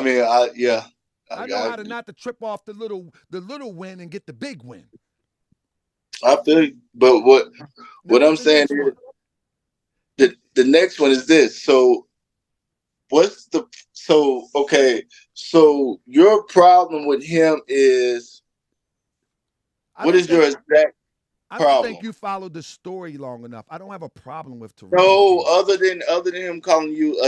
E: mean, I
C: know how to not to trip off the little win and get the big win.
E: I feel you. But what I'm saying is the next one is this. So so your problem with him is what is your exact problem?
C: I don't think you followed the story long enough. I don't have a problem with Tariq.
E: No, other than him calling you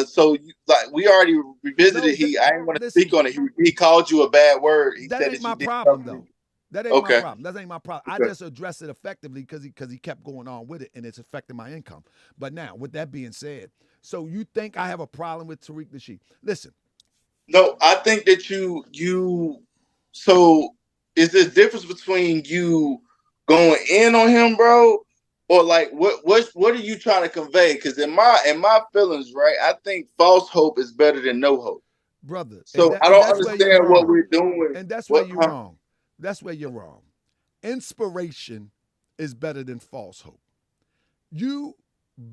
E: we already revisited. I didn't want to speak on it. He called you a bad word. He
C: that
E: said
C: ain't my problem though. That ain't my problem. That ain't my problem.
E: Okay.
C: I just addressed it effectively because he kept going on with it and it's affecting my income. But now, with that being said, so you think I have a problem with Tariq Nasheed? Listen.
E: No, I think that you. So is there a difference between you going in on him, bro, or like what are you trying to convey? Because in my feelings, right, I think false hope is better than no hope,
C: brother.
E: So I don't understand what we're doing,
C: and that's where you're wrong. That's where you're wrong. Inspiration is better than false hope. You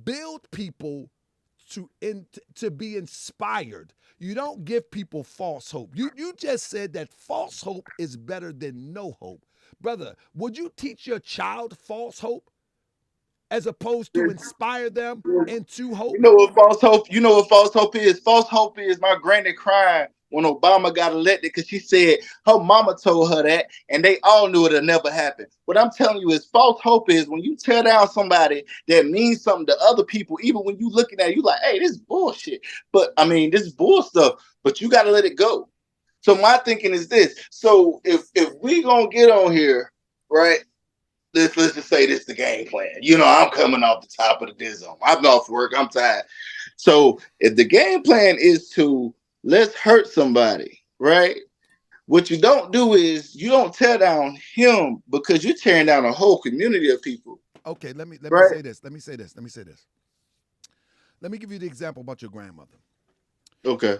C: build people to be inspired. You don't give people false hope. You just said that false hope is better than no hope. Brother, would you teach your child false hope as opposed to inspire them into hope?
E: You know what false hope is? False hope is my granny crying when Obama got elected because she said her mama told her that and they all knew it'll never happen. What I'm telling you is false hope is when you tear down somebody that means something to other people, even when you looking at it, you like, hey, this is bullshit. But I mean, this is bull stuff, but you got to let it go. So my thinking is this. So if we gonna get on here, right, let's just say this is the game plan. You know, I'm coming off the top of the dead zone. I'm off work. I'm tired. So if the game plan is to let's hurt somebody, right? What you don't do is you don't tear down him because you're tearing down a whole community of people.
C: Okay, let me say this. Let me say this. Let me give you the example about your grandmother.
E: Okay.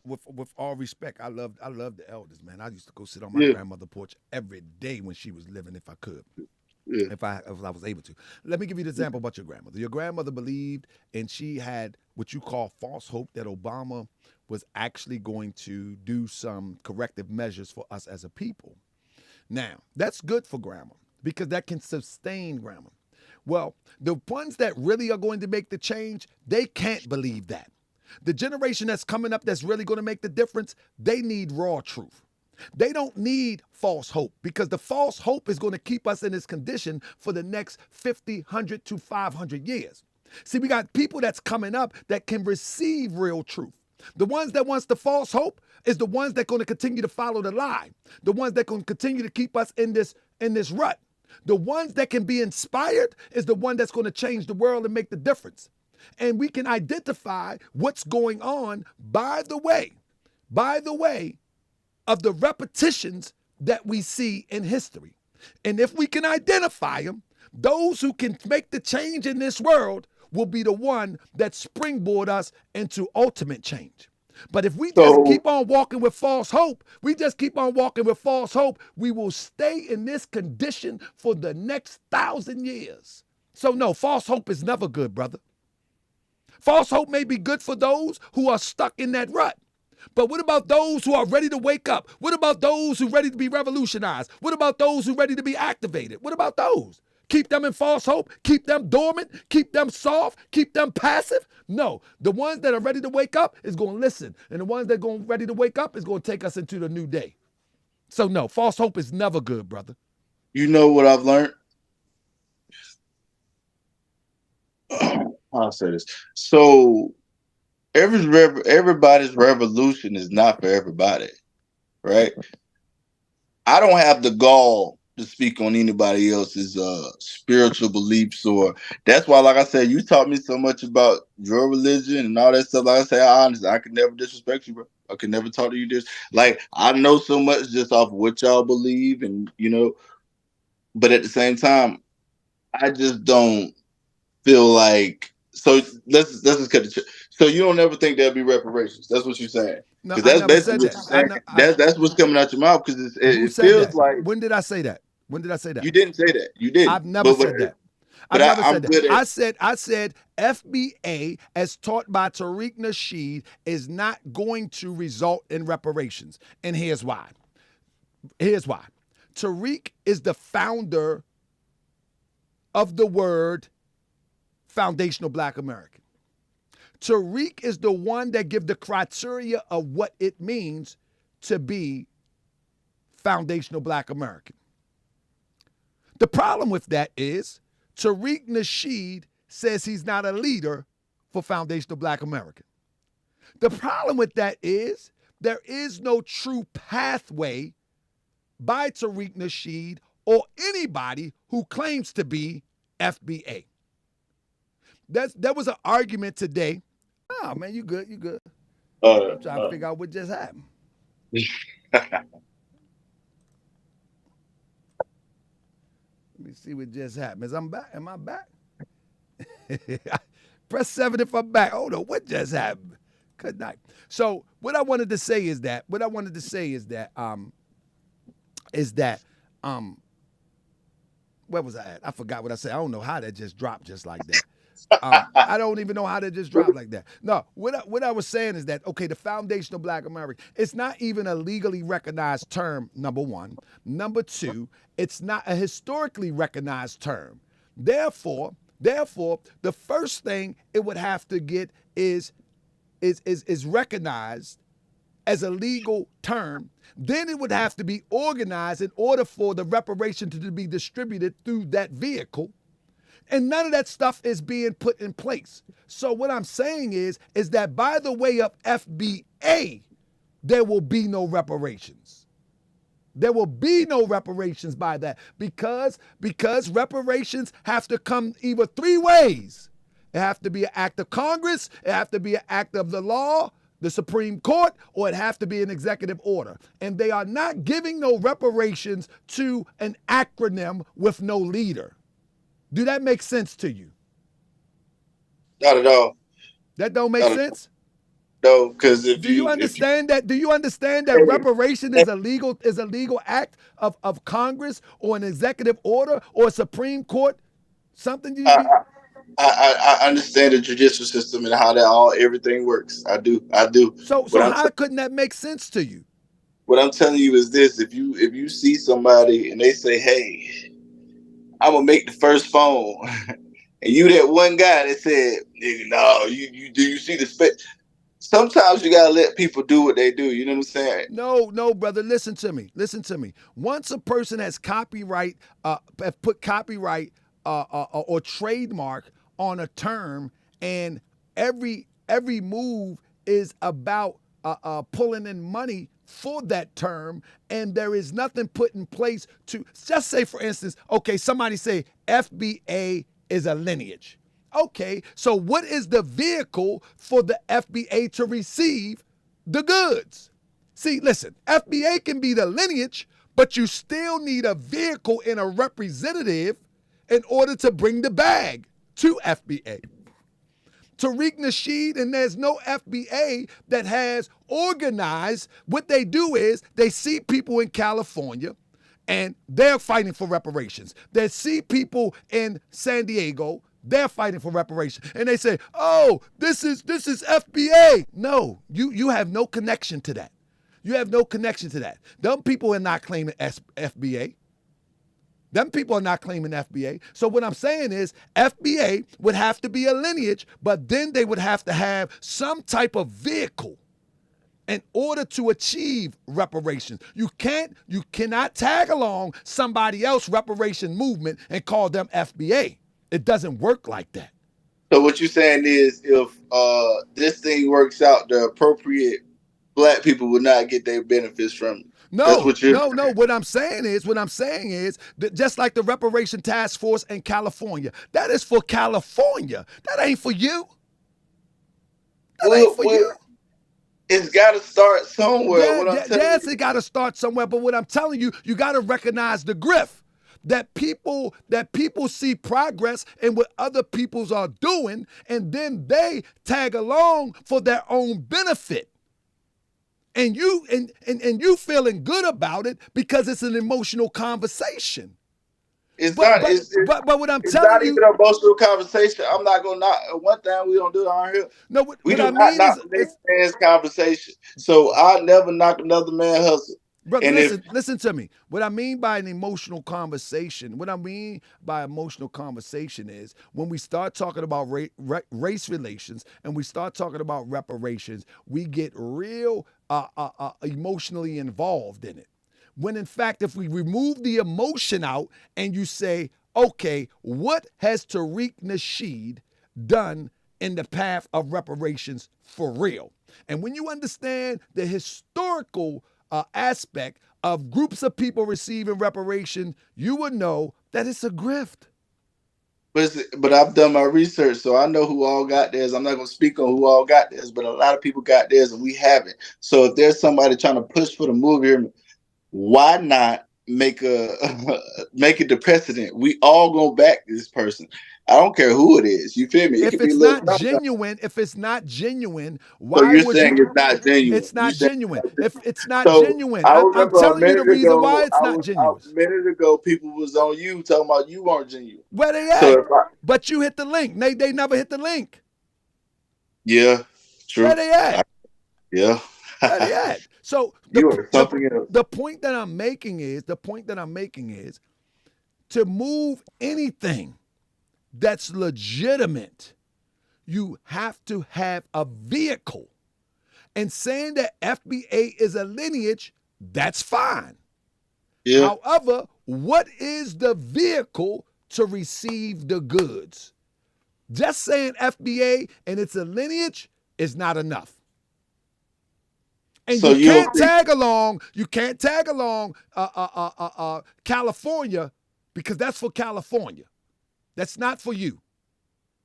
C: With all respect, I love the elders, man. I used to go sit on my grandmother's porch every day when she was living, if I could. Yeah. If I was able to. Let me give you the example about your grandmother. Your grandmother believed, and she had what you call false hope, that Obama was actually going to do some corrective measures for us as a people. Now, that's good for grandma because that can sustain grandma. Well, the ones that really are going to make the change, they can't believe that. The generation that's coming up that's really going to make the difference, they need raw truth. They don't need false hope because the false hope is going to keep us in this condition for the next 50, 100 to 500 years. See, we got people that's coming up that can receive real truth. The ones that wants the false hope is the ones that are going to continue to follow the lie. The ones that going to continue to keep us in this rut. The ones that can be inspired is the one that's going to change the world and make the difference. And we can identify what's going on by the way of the repetitions that we see in history. And if we can identify them, those who can make the change in this world will be the one that springboard us into ultimate change.
A: But if we just
E: So
A: keep on walking with false hope, we will stay in this condition for the next 1,000 years. So no, false hope is never good, brother. False hope may be good for those who are stuck in that rut. But what about those who are ready to wake up? What about those who are ready to be revolutionized? What about those who are ready to be activated? What about those? Keep them in false hope? Keep them dormant? Keep them soft? Keep them passive? No. The ones that are ready to wake up is going to listen. And the ones that are ready to wake up is going to take us into the new day. So no, false hope is never good, brother.
E: you know what I've learned? I'll say this. So everybody's revolution is not for everybody, right? I don't have the gall to speak on anybody else's spiritual beliefs, or that's why, like I said, you taught me so much about your religion and all that stuff. Like I say, honestly, I could never disrespect you, bro. I could never talk to you this. Like, I know so much just off of what y'all believe, and but at the same time, I just don't feel like. So let's just cut the shit. So you don't ever think there'll be reparations? That's what you're saying?
A: No,
E: Because
A: I
E: that's
A: never
E: basically
A: said
E: what
A: that.
E: you're saying. That's what's coming out your mouth, because
A: Who
E: it
A: said
E: feels
A: that?
E: like.
A: When did I say that? When did I say that?
E: You didn't say that. You didn't.
A: I've never said that.
E: But
A: I've never
E: I'm
A: said that.
E: good at.
A: I said FBA, as taught by Tariq Nasheed, is not going to result in reparations. And here's why. Tariq is the founder of the word foundational Black American. Tariq is the one that gives the criteria of what it means to be foundational Black American. The problem with that is Tariq Nasheed says he's not a leader for foundational Black American. The problem with that is there is no true pathway by Tariq Nasheed or anybody who claims to be FBA. There was an argument today. Oh, man, you good. I'm trying to figure out what just happened. Let me see what just happened. Am I back? Press 7 if I'm back. Hold on, what just happened? Good night. So what I wanted to say is that where was I at? I forgot what I said. I don't know how that just dropped just like that. I don't even know how that just dropped like that. No, what I was saying is that, okay, the foundational Black American, it's not even a legally recognized term, number one. Number two, it's not a historically recognized term. Therefore, the first thing it would have to get is recognized as a legal term. Then it would have to be organized in order for the reparation to be distributed through that vehicle. And none of that stuff is being put in place. So what I'm saying is that by the way of FBA, there will be no reparations. There will be no reparations by that because reparations have to come either three ways. It have to be an act of Congress, it have to be an act of the law, the Supreme Court, or it have to be an executive order. And they are not giving no reparations to an acronym with no leader. Do that make sense to you?
E: Not at all.
A: That don't make sense?
E: No, because
A: do you understand that reparation is a legal act of Congress or an executive order or a Supreme Court? Something
E: I understand the judicial system and how everything works. I do.
A: So how couldn't that make sense to you?
E: What I'm telling you is this: if you see somebody and they say, "Hey, I'm gonna make the first phone," and you that one guy that said, "No, you see the spec." Sometimes you gotta let people do what they do. You know what I'm saying?
A: No, brother. Listen to me. Once a person has put copyright or trademark on a term, and every move is about pulling in money for that term, and there is nothing put in place to just say, for instance, okay, somebody say FBA is a lineage. Okay, so what is the vehicle for the FBA to receive the goods? See, listen, FBA can be the lineage, but you still need a vehicle and a representative in order to bring the bag to FBA.
C: Tariq Nasheed, and there's no FBA that has organized. What they do is they see people in California and they're fighting for reparations. They see people in San Diego, they're fighting for reparations. And they say, oh, this is FBA. No, you have no connection to that. You have no connection to that. Them people are not claiming FBA. Them people are not claiming FBA. So what I'm saying is FBA would have to be a lineage, but then they would have to have some type of vehicle in order to achieve reparations. You cannot tag along somebody else's reparation movement and call them FBA. It doesn't work like that.
E: So what you're saying is, if this thing works out, the appropriate Black people will not get their benefits from it. That's what you're saying.
C: No. What I'm saying is that just like the reparation task force in California, that is for California. That ain't for you. That ain't for you.
E: It's got to start somewhere.
C: Yes, it got to start somewhere. But what I'm telling you, you got to recognize the grift. That people see progress in what other peoples are doing, and then they tag along for their own benefit. And you feeling good about it because it's an emotional conversation.
E: But what I'm telling you, it's not even an emotional conversation. I'm not gonna knock one thing we don't do on here.
C: No, what
E: we do
C: I
E: not
C: mean
E: knock
C: is
E: next man's conversation. So I never knock another man hustle.
C: Brother, listen to me. What I mean by an emotional conversation, is when we start talking about race relations and we start talking about reparations, we get real emotionally involved in it. When in fact, if we remove the emotion out and you say, okay, what has Tariq Nasheed done in the path of reparations for real? And when you understand the historical aspect of groups of people receiving reparation, you would know that it's a grift.
E: But I've done my research, so I know who all got theirs. I'm not going to speak on who all got theirs, but a lot of people got theirs and we haven't. So if there's somebody trying to push for the move here, why not make it the precedent? We all go back this person. I don't care who it is. You feel me?
C: If it's not genuine, why
E: so you're
C: would
E: saying
C: you?
E: It's not genuine.
C: It's not genuine. If it's not genuine, I'm telling you the reason why it's not genuine.
E: A minute ago, people was on you talking about you weren't genuine.
C: Where they at? But you hit the link. They never hit the link.
E: Yeah, true.
C: Where they at?
E: Yeah.
C: Where they at? So the point that I'm making is to move anything that's legitimate, you have to have a vehicle. And saying that FBA is a lineage, that's fine.
E: Yeah.
C: However, what is the vehicle to receive the goods? Just saying FBA and it's a lineage is not enough. And so you can't tag along California because that's for California. That's not for you.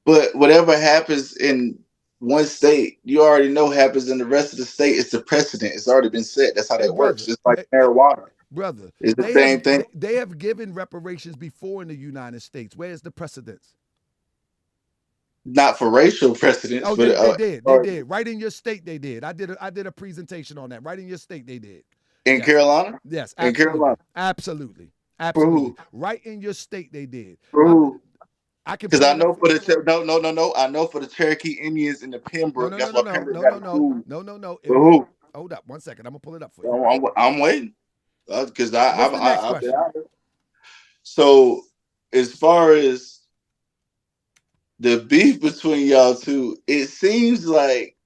E: But whatever happens in one state, you already know happens in the rest of the state. It's the precedent. It's already been set. That's how that works. It's like marijuana.
C: Brother,
E: it's the same thing.
C: They have given reparations before in the United States. Where's the precedence?
E: Not for racial precedents.
C: Oh,
E: but,
C: they did. Right in your state, they did. I did a presentation on that. Right in your state, they did.
E: In Carolina?
C: Yes, absolutely.
E: In Carolina.
C: Absolutely. Right in your state, they did.
E: I can because I know for the no. I know for the Cherokee Indians in the Pembroke.
C: No. Hold up 1 second. I'm gonna pull it up for you.
E: I'm waiting because I've been out there. So as far as the beef between y'all two, it seems like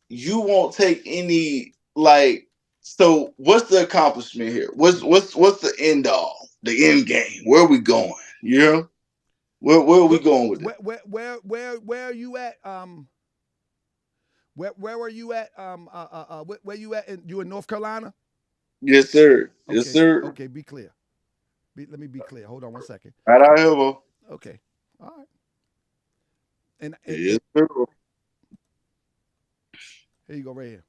E: you won't take any like. So what's the accomplishment here? What's the end all? The end game? Where are we going? You know? Where are we going with it?
C: Where are you at? Where are you at? Where you at? You in North Carolina?
E: Yes, sir.
C: Okay.
E: Yes, sir.
C: Okay, be clear. Let me be clear. Hold on 1 second.
E: Right out here, bro.
C: Okay. All right. And
E: yes, sir.
C: Here you go, right here.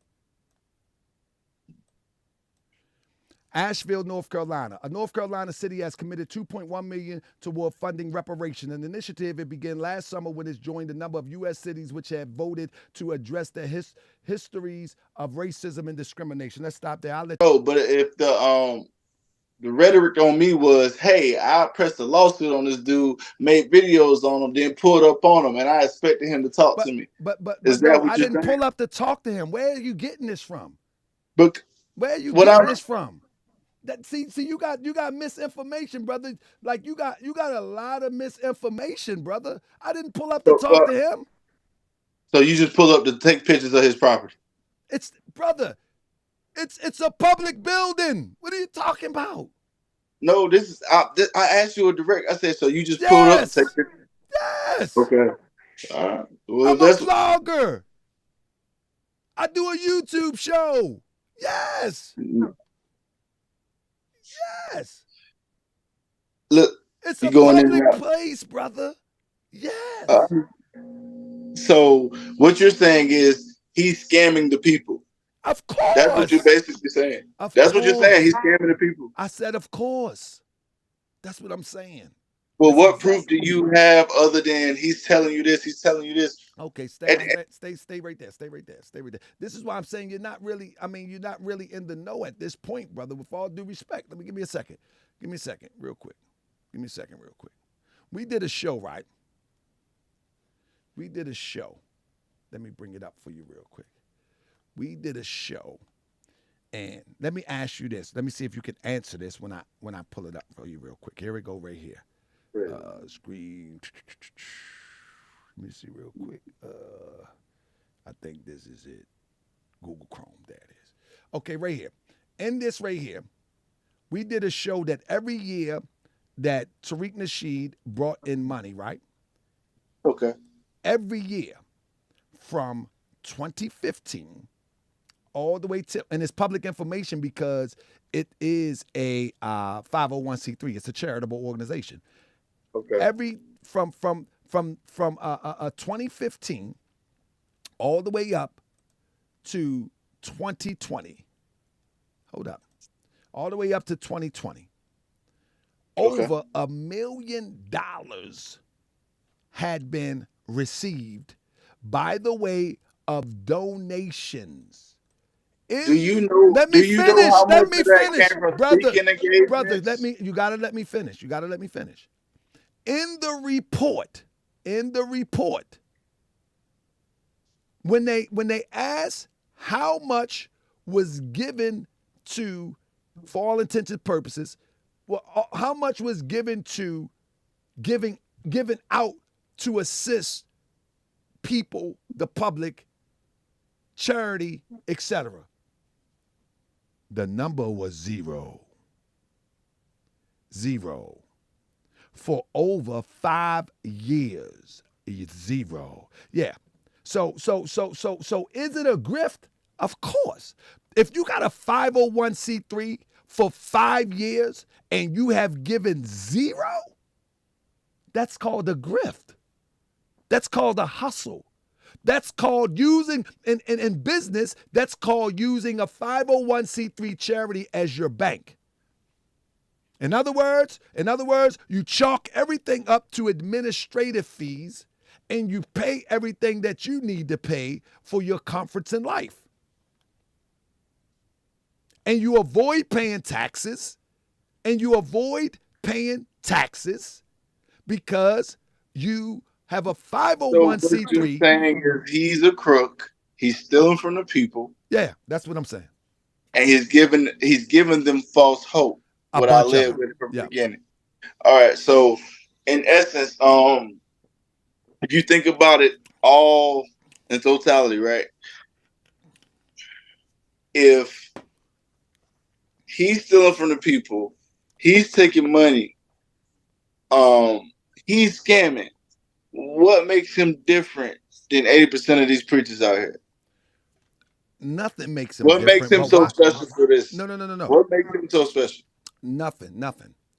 A: Asheville, North Carolina. A North Carolina city has committed $2.1 million toward funding reparation. An initiative it began last summer when it joined a number of U.S. cities which have voted to address the histories of racism and discrimination. Let's stop there.
E: But if the rhetoric on me was, hey, I pressed a lawsuit on this dude, made videos on him, then pulled up on him, and I expected him to talk to me.
A: But
E: Is
A: no,
E: that what
A: I
E: you're
A: didn't
E: saying?
A: pull up to talk to him. Where are you getting this from?
E: But
A: Where are you
E: what
A: getting
E: I'm
A: this from? That see you got misinformation, brother. Like you got a lot of misinformation, brother. I didn't pull up to talk to him.
E: so you just pull up to take pictures of his property.
A: It's brother. It's a public building. What are you talking about?
E: No, this is I asked you a direct. I said, so you just pulled up to take pictures.
A: Yes.
E: Okay. All right. Well,
A: I'm a vlogger. I do a YouTube show. Yes. Yes.
E: Look,
A: it's a public place, brother. Yes.
E: So what you're saying is he's scamming the people.
A: Of course.
E: That's what you're basically saying. That's what you're saying. He's scamming the people.
A: I said, of course. That's what I'm saying.
E: Well, what proof do you have other than he's telling you this? He's telling you this.
A: Okay, stay right there. Stay right there. This is why I'm saying you're not really in the know at this point, brother. With all due respect, give me a second, real quick. We did a show, right? Let me bring it up for you real quick. We did a show, and let me ask you this. Let me see if you can answer this when I pull it up for you real quick. Here we go, right here. Screen. Let me see real quick. I think this is it. Google Chrome. There it is. Okay, right here. In this right here, we did a show that every year that Tariq Nasheed brought in money, right?
E: Okay.
A: Every year from 2015 all the way to, and it's public information because it is a 501c3. It's a charitable organization.
E: Okay.
A: Every from 2015 all the way up to 2020. Hold up. All the way up to 2020.
E: Okay.
A: Over $1 million had been received by the way of donations.
E: Do you know?
A: Let me finish. Let me finish, brother. Brother, you gotta let me finish. In the report, when they asked how much was given to, for all intents and purposes, well, how much was given out to assist people, the public, charity, etc. The number was zero. For over 5 years. It's zero. Yeah. So is it a grift? Of course. If you got a 501c3 for 5 years and you have given zero, that's called a grift. That's called a hustle. That's called using, in business, that's called using a 501c3 charity as your bank. In other words, you chalk everything up to administrative fees and you pay everything that you need to pay for your comforts in life. And you avoid paying taxes, because you have a 501c3.
E: So what you're saying is he's a crook. He's stealing from the people.
A: Yeah, that's what I'm saying.
E: And he's given them false hope. What I lived with from the beginning. All right. So in essence, if you think about it all in totality, right? If he's stealing from the people, he's taking money, he's scamming. What makes him different than 80% of these preachers out here?
A: Nothing makes him different.
E: What makes him so special for this?
A: No.
E: What makes him so special?
A: Nothing.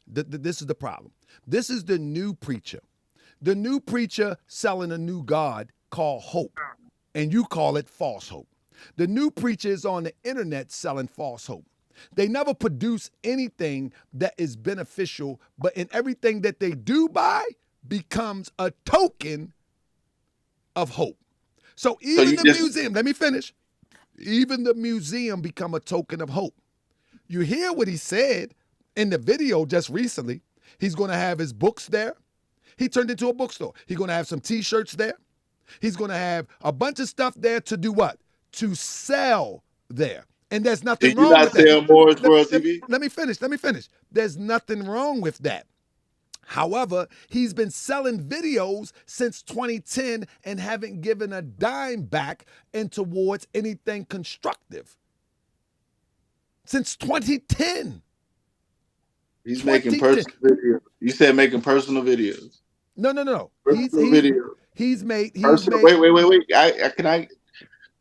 A: This is the problem. This is the new preacher. The new preacher selling a new God called hope, and you call it false hope. The new preacher is on the internet selling false hope. They never produce anything that is beneficial, but in everything that they do buy becomes a token of hope. So even the museum, let me finish. Even the museum become a token of hope. You hear what he said in the video just recently. He's going to have his books there. He turned into a bookstore. He's going to have some T-shirts there. He's going to have a bunch of stuff there to do what? To sell there. And there's nothing wrong with that.
E: Did you not sell more for us, TV?
A: Let me finish. There's nothing wrong with that. However, he's been selling videos since 2010 and haven't given a dime back and towards anything constructive. Since 2010.
E: He's making personal videos. You said making personal videos.
A: No. He's made.
E: Wait. Can I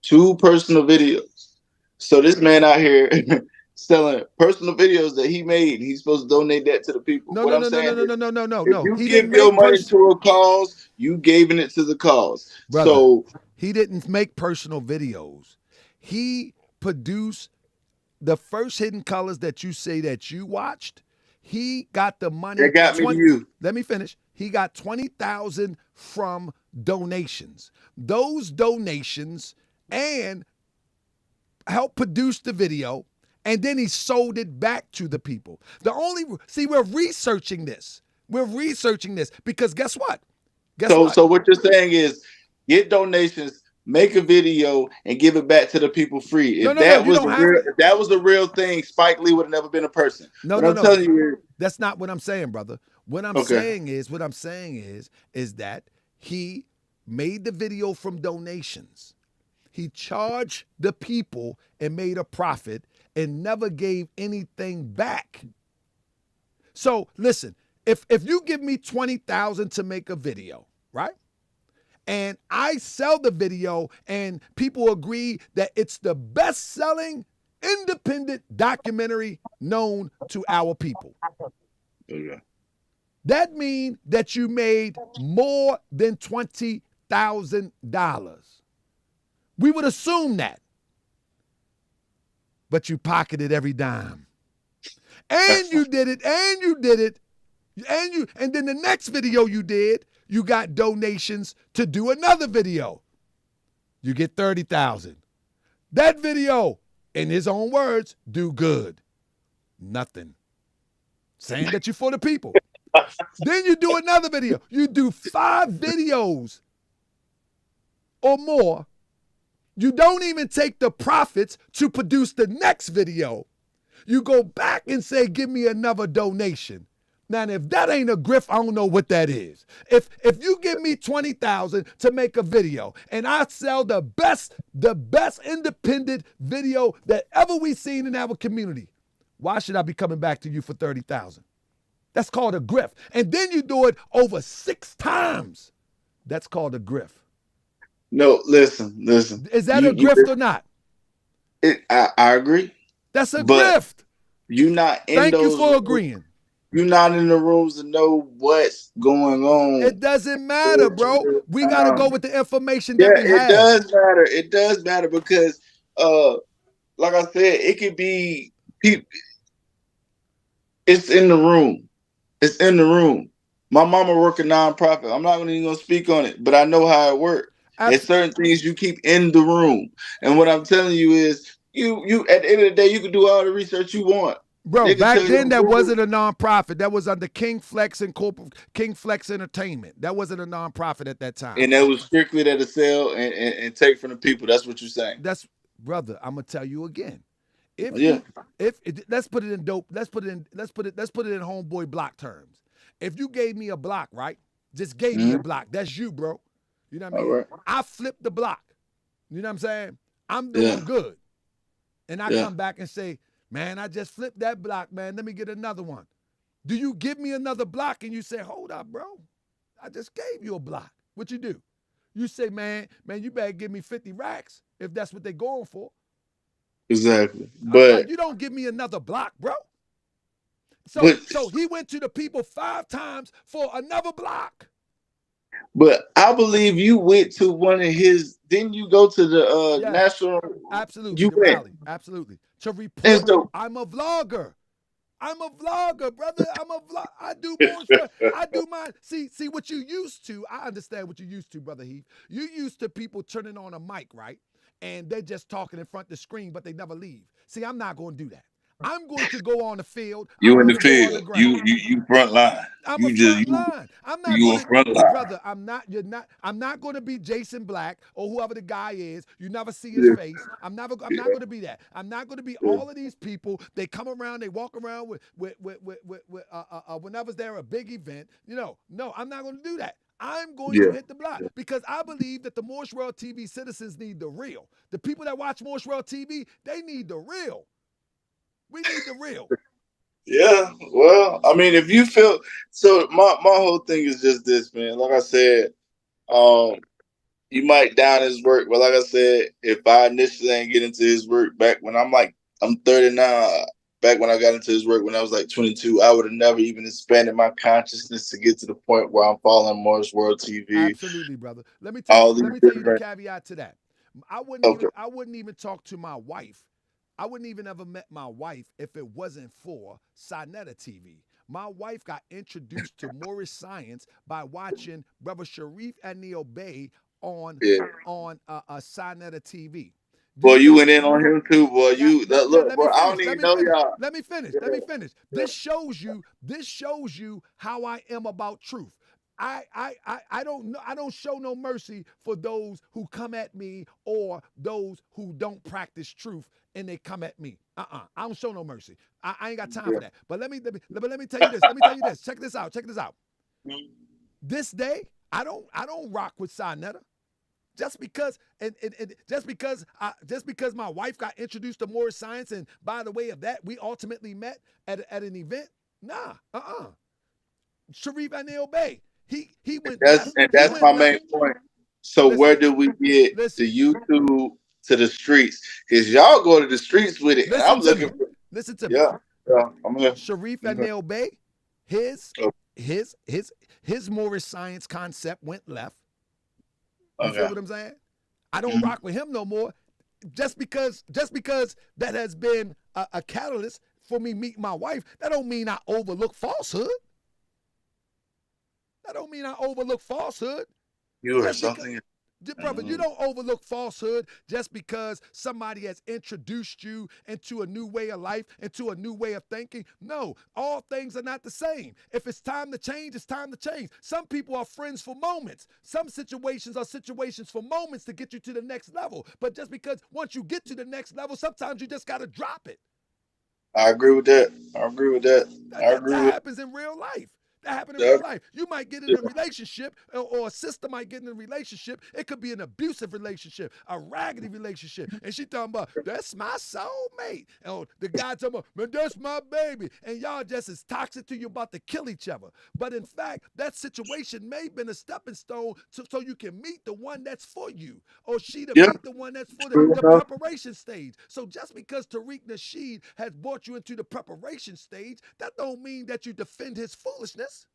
E: 2 personal videos. So this man out here selling personal videos that he made. He's supposed to donate that to the people.
A: No.
E: If you give your money to a cause, you gave it to the cause.
A: Brother,
E: so
A: he didn't make personal videos. He produced the first Hidden Colors that you say that you watched. He got the money.
E: That got me to you.
A: Let me finish. He got $20,000 from donations. Those donations and helped produce the video, and then he sold it back to the people. We're researching this. Because guess what?
E: So what you're saying is get donations, make a video, and give it back to the people free. If that was the real thing, Spike Lee would have never been a person. I'm telling you,
A: that's not what I'm saying, brother. What I'm saying is that he made the video from donations. He charged the people and made a profit and never gave anything back. So listen, if you give me $20,000 to make a video, right? And I sell the video and people agree that it's the best-selling independent documentary known to our people.
E: Okay.
A: That means that you made more than $20,000. We would assume that. But you pocketed every dime. And you did it. And then the next video you did, you got donations to do another video. You get $30,000. That video, in his own words, do good. Nothing. Saying that you're for the people. Then you do another video. You do 5 videos or more. You don't even take the profits to produce the next video. You go back and say, give me another donation. Now, if that ain't a grift, I don't know what that is. If you give me $20,000 to make a video and I sell the best independent video that ever we've seen in our community, why should I be coming back to you for $30,000? That's called a grift. And then you do it over 6 times. That's called a grift.
E: No, listen.
A: Is that a grift or not?
E: I agree.
A: That's a grift.
E: You're not in
A: Thank you for agreeing.
E: You're not in the rooms to know what's going on.
A: It doesn't matter, bro. We got to go with the information that we have.
E: It does matter. It does matter because, like I said, it could be people. It's in the room. It's in the room. My mama work a nonprofit. I'm not even going to speak on it, but I know how it works. There's certain things you keep in the room. And what I'm telling you is, you at the end of the day, you can do all the research you want.
A: Bro, back then that wasn't a nonprofit. That was under King Flex Entertainment. That wasn't a nonprofit at that time.
E: And that was strictly to sell and take from the people. That's what you're saying.
A: That's, brother, I'm gonna tell you again. Let's put it in homeboy block terms. If you gave me a block, right? Just gave me a block. That's you, bro. You know what I mean?
E: Right.
A: I flipped the block. You know what I'm saying? I'm doing good. And I come back and say, man, I just flipped that block, man. Let me get another one. Do you give me another block and you say, hold up, bro? I just gave you a block. What you do? You say, man, you better give me 50 racks if that's what they're going for.
E: Exactly. But
A: like, you don't give me another block, bro. So he went to the people 5 times for another block.
E: But I believe you went to one of his. Didn't you go to the
A: Yes,
E: national?
A: absolutely.
E: You
A: The
E: went,
A: rally, absolutely. To
E: and
A: report,
E: so
A: I'm a vlogger. I'm a vlogger, brother. I'm a vlog. I do more stuff. I do mine. See what you used to. I understand what you used to, brother Heath. You used to people turning on a mic, right? And they're just talking in front of the screen, but they never leave. See, I'm not going to do that. I'm going to go on the field.
F: You
A: I'm
F: in
A: going
F: the
A: to go on the
F: field.
A: ground.
F: You front line.
A: I'm a
F: You just
A: front line. I'm not
F: you
A: going
F: on front
A: to,
F: line.
A: brother. I'm not. You're not. I'm not going to be Jason Black or whoever the guy is. You never see his face. I'm never. I'm not going to be that. I'm not going to be all of these people. They come around. They walk around with whenever there a big event. No, I'm not going to do that. I'm going to
E: yeah,
A: hit the block because I believe that the Morse World TV citizens need the real. The people that watch Morse World TV, they need the real. We need the real.
E: yeah. Well, I mean, if you feel so, my whole thing is just this, man. Like I said, um, you might down his work, but like I said, if I initially ain't get into his work back when I'm 30 now. Back when I got into his work when I was like 22, I would have never even expanded my consciousness to get to the point where I'm following Morris World TV.
A: Absolutely, brother. Let me tell you.
E: All these
A: Let me tell you the
E: different.
A: caveat to that. I wouldn't
E: Okay.
A: even. I wouldn't even talk to my wife. I wouldn't even ever met my wife if it wasn't for Sinetta TV. My wife got introduced to Moorish science by watching Brother Sharif and Neil Bay on
E: Yeah.
A: Sinetta TV. Do
E: Boy,
A: you
E: you
A: know?
E: went in on him too, boy.
A: That,
E: You
A: let, let,
E: look,
A: let me
E: bro. I
A: finish.
E: don't
A: Let
E: even
A: me
E: know
A: finish.
E: y'all.
A: Let me finish.
E: Yeah,
A: Let me finish.
E: yeah.
A: This shows you. This shows you how I am about truth. I don't know. I don't show no mercy for those who come at me or those who don't practice truth and they come at me. I don't show no mercy. I ain't got time for that. But let me tell you this. Let me tell you this. Check this out. Check this out. This day, I don't rock with Sinetta. Just because and just because my wife got introduced to more science, and by the way of that, we ultimately met at an event. Nah, Sharif Anil Bey. He went left.
E: And
A: He
E: that's
A: went
E: my
A: left.
E: main point. So
A: Listen,
E: where do we get the
A: listen,
E: YouTube to the streets? Because y'all go to the streets with it, and
A: listen
E: I'm
A: to
E: looking
A: me.
E: for
A: Listen to me.
E: yeah. Yeah, I'm here.
A: Sharif
E: Mhm.
A: Anil Bey, his
E: Oh,
A: his his his Moorish science concept went left. You feel
E: okay.
A: what I'm saying? I don't
E: Mhm.
A: rock with him no more. Just because that has been a catalyst for me meeting my wife, that don't mean I overlook falsehood. That don't mean I overlook falsehood.
E: You or
A: Just because,
E: something.
A: brother, you don't overlook falsehood just because somebody has introduced you into a new way of life, into a new way of thinking. No, all things are not the same. If it's time to change, it's time to change. Some people are friends for moments. Some situations are situations for moments to get you to the next level. But just because once you get to the next level, sometimes you just got to drop it.
E: I agree with that. I agree with that.
A: That,
E: I
A: that,
E: agree
A: that
E: with
A: happens in real life. That happened in real
E: that.
A: life. You might get in
E: Yeah.
A: a relationship, or a sister might get in a relationship. It could be an abusive relationship, a raggedy relationship. And she talking about, that's my soulmate. And the guy talking about, man, that's my baby. And y'all just as toxic to you about to kill each other. But in fact, that situation may have been a stepping stone so you can meet the one that's for you, or she to
E: Yeah.
A: meet the one that's for
E: True
A: the
E: enough.
A: preparation stage. So just because Tariq Nasheed has brought you into the preparation stage, that don't mean that you defend his foolishness.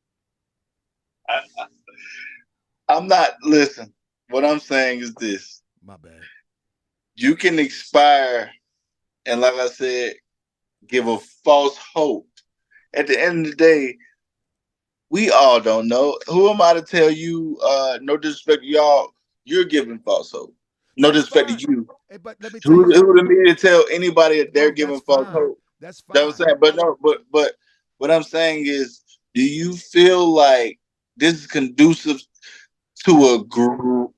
E: I'm not listen. What I'm saying is this:
A: My bad.
E: you can expire, and like I said, give a false hope. At the end of the day, we all don't know. Who am I to tell you? No disrespect to y'all. You're giving false hope. No
A: That's
E: disrespect to
A: fine.
E: you.
A: Hey, but let me tell
E: Who
A: you
E: who
A: something,
E: to me to tell anybody that they're
A: bro. That's
E: giving false
A: fine.
E: hope?
A: That's
E: That was
A: fine.
E: saying, but no, but what I'm saying is, do you feel like this is conducive to
A: Yes.
E: a group?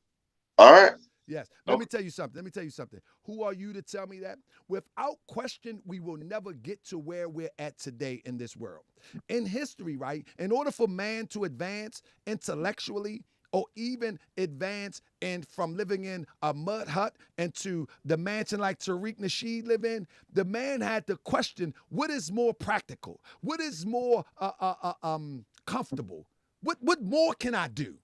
E: All right.
A: Yes. Let
E: Okay.
A: me tell you something. Let me tell you something. Who are you to tell me that? Without question, we will never get to where we're at today in this world. In history, right? In order for man to advance intellectually, or even advance and from living in a mud hut into the mansion like Tariq Nasheed live in, the man had to question what is more practical, what is more comfortable, what more can I do?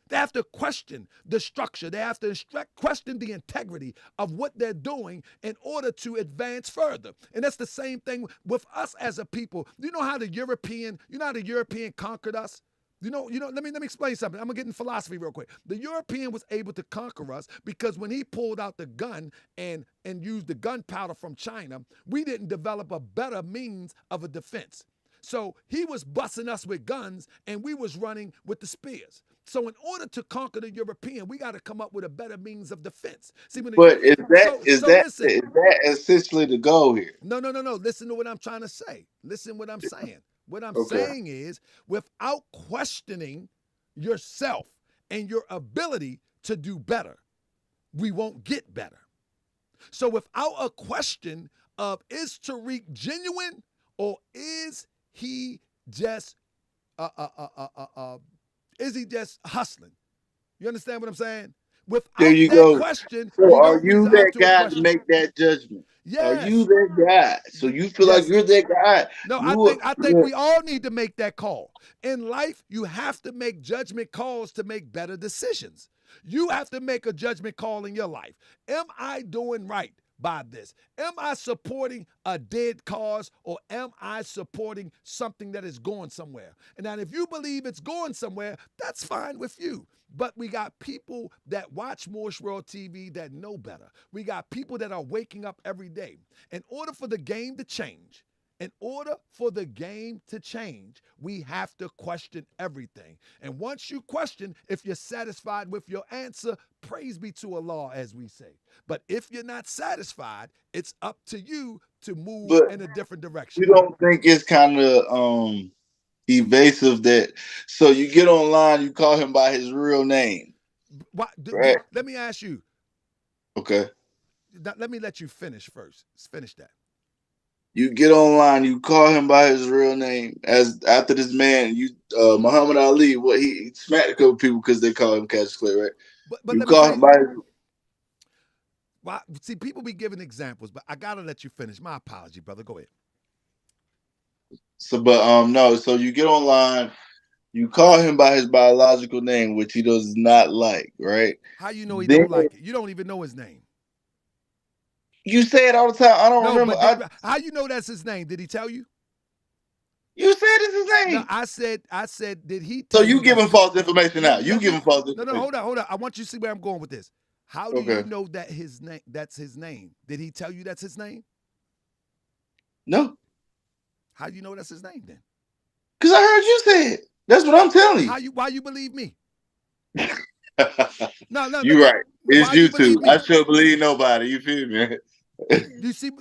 A: They have to question the structure. They have to question the integrity of what they're doing in order to advance further. And that's the same thing with us as a people. You know how the European conquered us? Let me explain something. I'm gonna get in philosophy real quick. The European was able to conquer us because when he pulled out the gun and used the gunpowder from China, we didn't develop a better means of a defense. So he was busting us with guns and we was running with the spears. So in order to conquer the European, we got to come up with a better means of defense. See, when the
E: But
A: listen.
E: is that essentially the goal here?
A: No. Listen to what I'm trying to say. Listen what I'm saying. What I'm
E: Okay.
A: saying is, without questioning yourself and your ability to do better, we won't get better. So without a question of is Tariq genuine or is he just hustling? You understand what I'm saying? Without
E: There you
A: that
E: go.
A: question,
E: So
A: you
E: are
A: don't
E: you
A: resolve
E: that
A: to a
E: guy to
A: question.
E: make that judgment? Are you
A: Yes.
E: that guy? So you feel like
A: Yes.
E: you're that guy?
A: No, I think we all need to make that call. In life, you have to make judgment calls to make better decisions. You have to make a judgment call in your life. Am I doing right by this? Am I supporting a dead cause or am I supporting something that is going somewhere? And now if you believe it's going somewhere, that's fine with you. But we got people that watch Moorish World TV that know better. We got people that are waking up every day. In order for the game to change, we have to question everything. And once you question, if you're satisfied with your answer, praise be to Allah, as we say. But if you're not satisfied, it's up to you to move in a different direction.
E: You don't think it's kind of evasive that so you get online, you call him by his real name? Right?
A: Let me ask you.
E: Okay.
A: Let me let you finish first. Finish that.
E: You get online, you call him by his real name. As after this man, Muhammad Ali, he smacked a couple people because they call him Cassius Clay, right?
A: But
E: you
A: let me
E: call
A: tell
E: him
A: you,
E: by his.
A: Well, see, people be giving examples, but I gotta let you finish. My apology, brother. Go ahead.
E: So, but no. So you get online, you call him by his biological name, which he does not like, right?
A: How you know he don't like it? You don't even know his name.
E: You say it all the time. I don't remember.
A: But how you know that's his name? Did he tell you?
E: You said it's his name.
A: No, I said, did he tell
E: so you give him false information now. You give him false information.
A: No, hold on. I want you to see where I'm going with this. How do you know that that's his name? Did he tell you that's his name?
E: No.
A: How do you know that's his name then?
E: Because I heard you say it. That's what I'm telling you.
A: Why you believe me? No.
E: You're right. It's you two.
A: Me?
E: I shouldn't believe nobody. You feel me?
A: You see